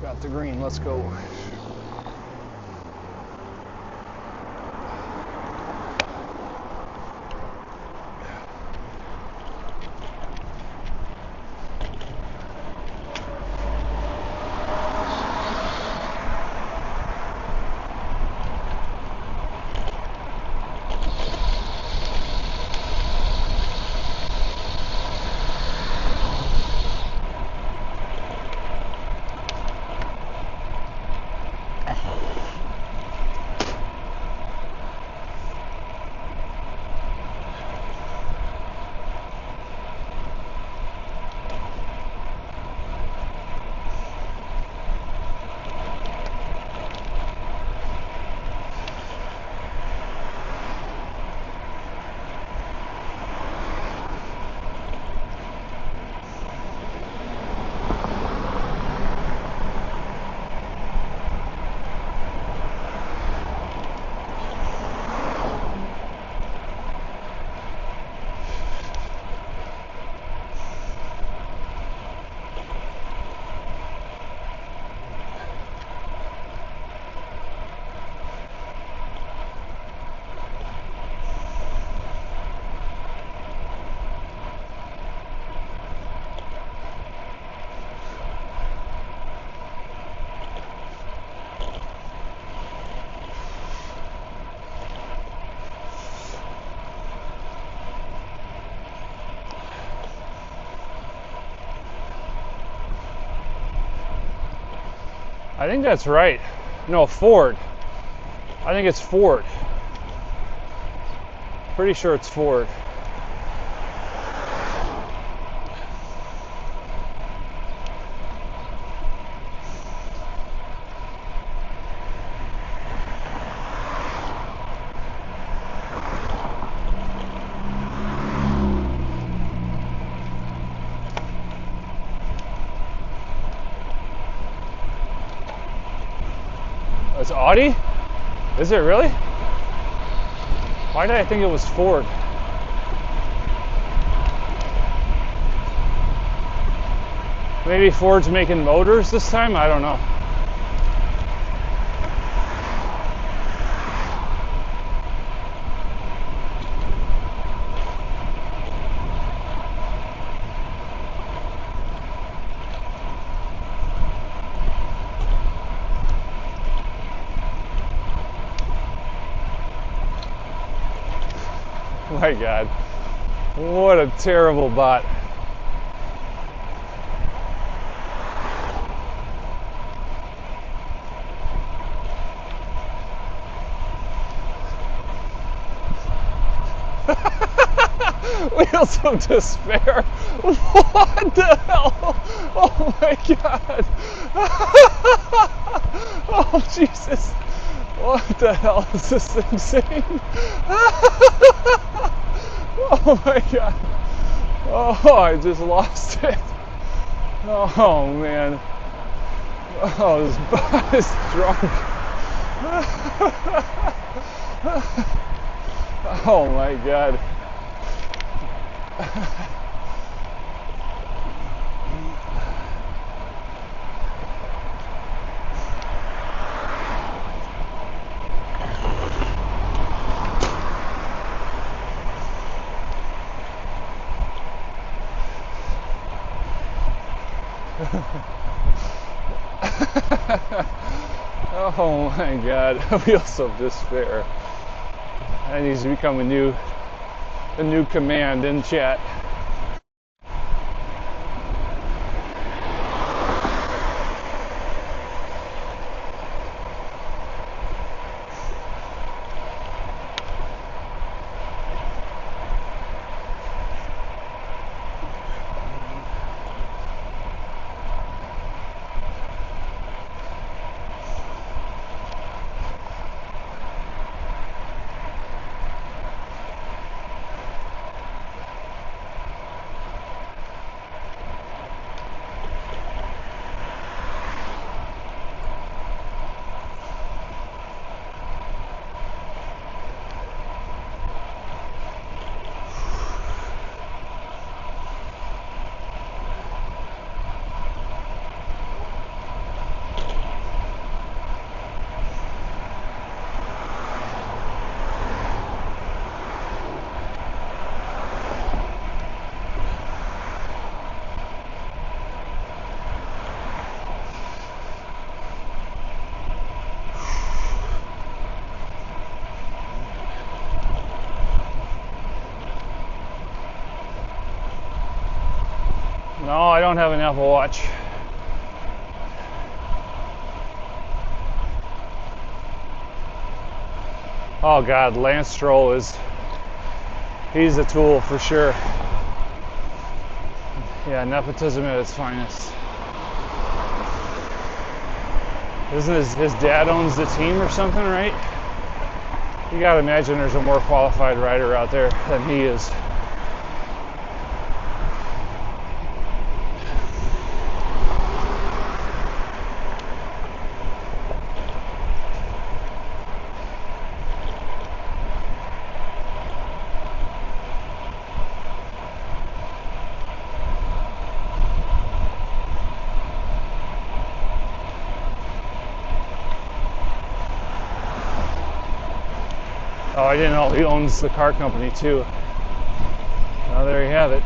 Got the green, let's go. I think that's right. No, Ford. I think it's Ford. Pretty sure it's Ford. It's Audi? Is it really? Why did I think it was Ford? Maybe Ford's making motors this time? I don't know. My God, what a terrible bot. Wheels of Despair. What the hell? Oh my God. Oh Jesus. What the hell is this thing saying? Oh my God. Oh, I just lost it. Oh man. Oh, this bot is drunk. Oh my God. Oh my God, Wheels of Despair. That needs to become a new command in chat. No, I don't have an Apple Watch. Oh God, Lance Stroll he's a tool for sure. Yeah, nepotism at its finest. Isn't his dad owns the team or something, right? You gotta imagine there's a more qualified rider out there than he is. Oh, I didn't know he owns the car company too. Well, there you have it.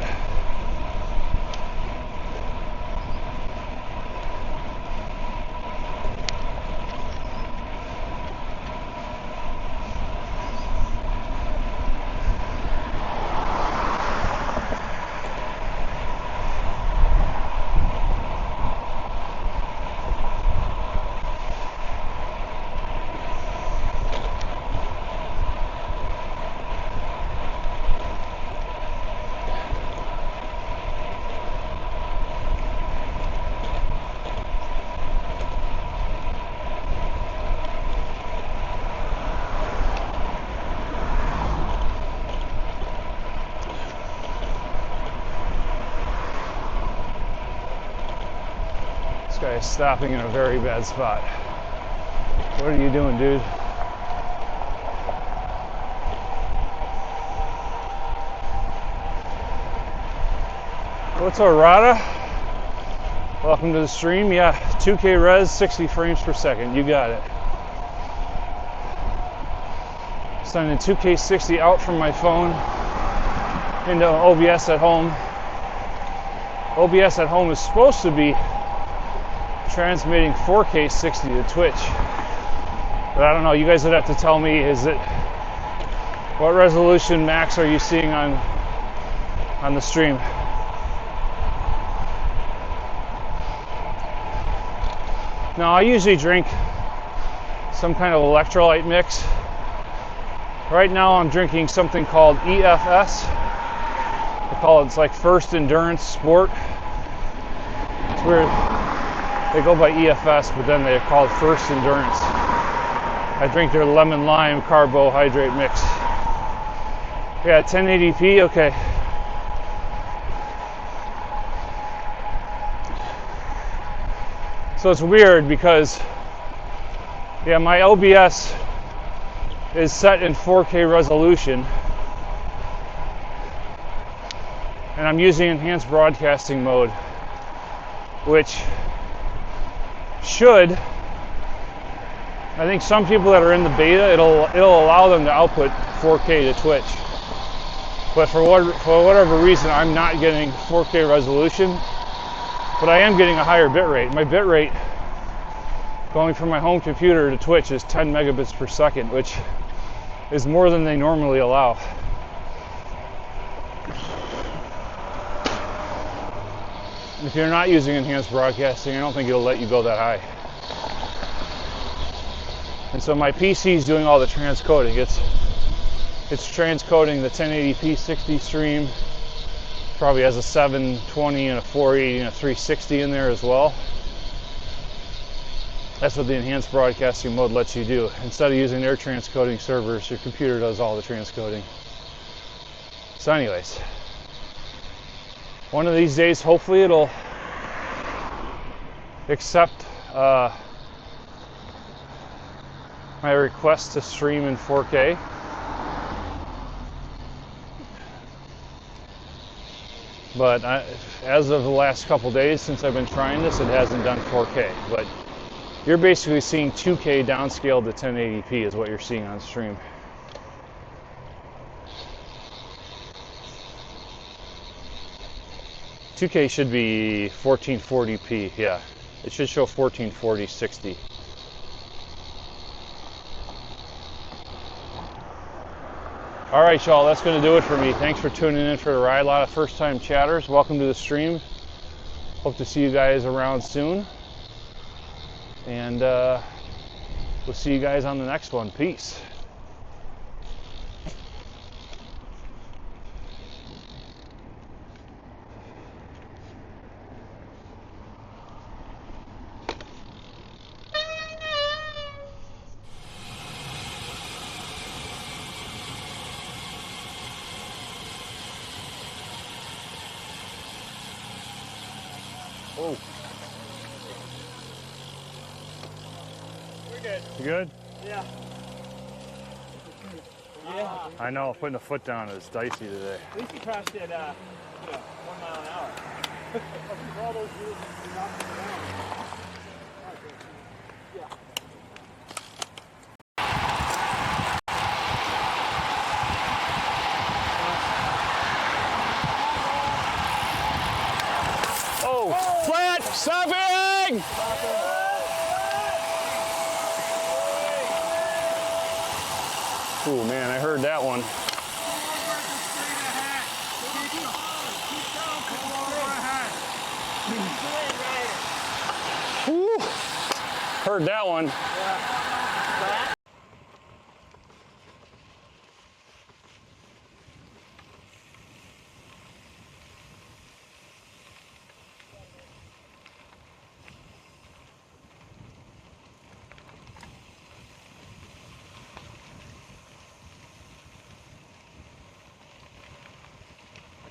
This guy is stopping in a very bad spot. What are you doing, dude? What's up, Rada? Welcome to the stream. Yeah, 2K res, 60 frames per second. You got it. Sending 2K 60 out from my phone into OBS at home. OBS at home is supposed to be transmitting 4K 60 to Twitch. But I don't know, you guys would have to tell me, what resolution max are you seeing on the stream? Now, I usually drink some kind of electrolyte mix. Right now I'm drinking something called EFS. It's like First Endurance Sport. It's weird. They go by EFS, but then they're called First Endurance. I drink their lemon lime carbohydrate mix. Yeah, 1080p, okay. So it's weird because, yeah, my OBS is set in 4K resolution, and I'm using enhanced broadcasting mode, which should, I think some people that are in the beta, it'll allow them to output 4K to Twitch. But for whatever reason, I'm not getting 4K resolution, but I am getting a higher bit rate. My bit rate going from my home computer to Twitch is 10 megabits per second, which is more than they normally allow. If you're not using enhanced broadcasting, I don't think it'll let you go that high. And so my PC is doing all the transcoding. It's transcoding the 1080p 60 stream. Probably has a 720 and a 480 and a 360 in there as well. That's what the enhanced broadcasting mode lets you do. Instead of using their transcoding servers, your computer does all the transcoding. So anyways, one of these days, hopefully it'll accept my request to stream in 4K. But as of the last couple days since I've been trying this, it hasn't done 4K. But you're basically seeing 2K downscaled to 1080p is what you're seeing on stream. $2K should be 1440p, yeah. It should show 1440 60. All right, y'all, that's going to do it for me. Thanks for tuning in for the ride. A lot of first-time chatters. Welcome to the stream. Hope to see you guys around soon. And we'll see you guys on the next one. Peace. Oh. We're good. You good? Yeah. Yeah. I know, putting a foot down is dicey today. At least you crashed at 1 mile an hour. All those years we knocked it down. Yeah. Oh, flat, stopping! Oh man, I heard that one. Woo. Heard that one.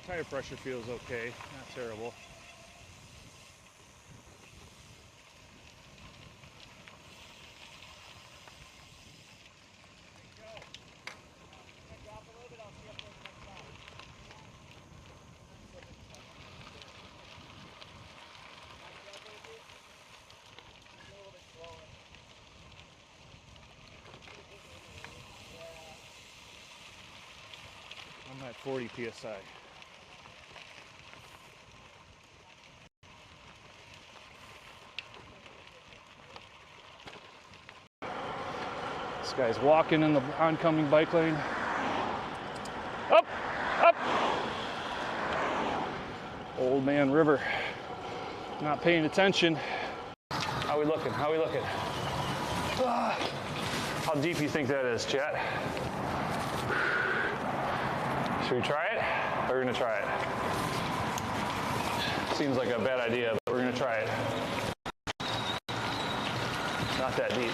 Tire pressure feels okay, not terrible. I'm at 40 psi. This guy's walking in the oncoming bike lane. Up, up. Old man river. Not paying attention. How we looking? How we looking? How deep you think that is, chat? Should we try it? We're gonna try it. Seems like a bad idea, but we're gonna try it. Not that deep.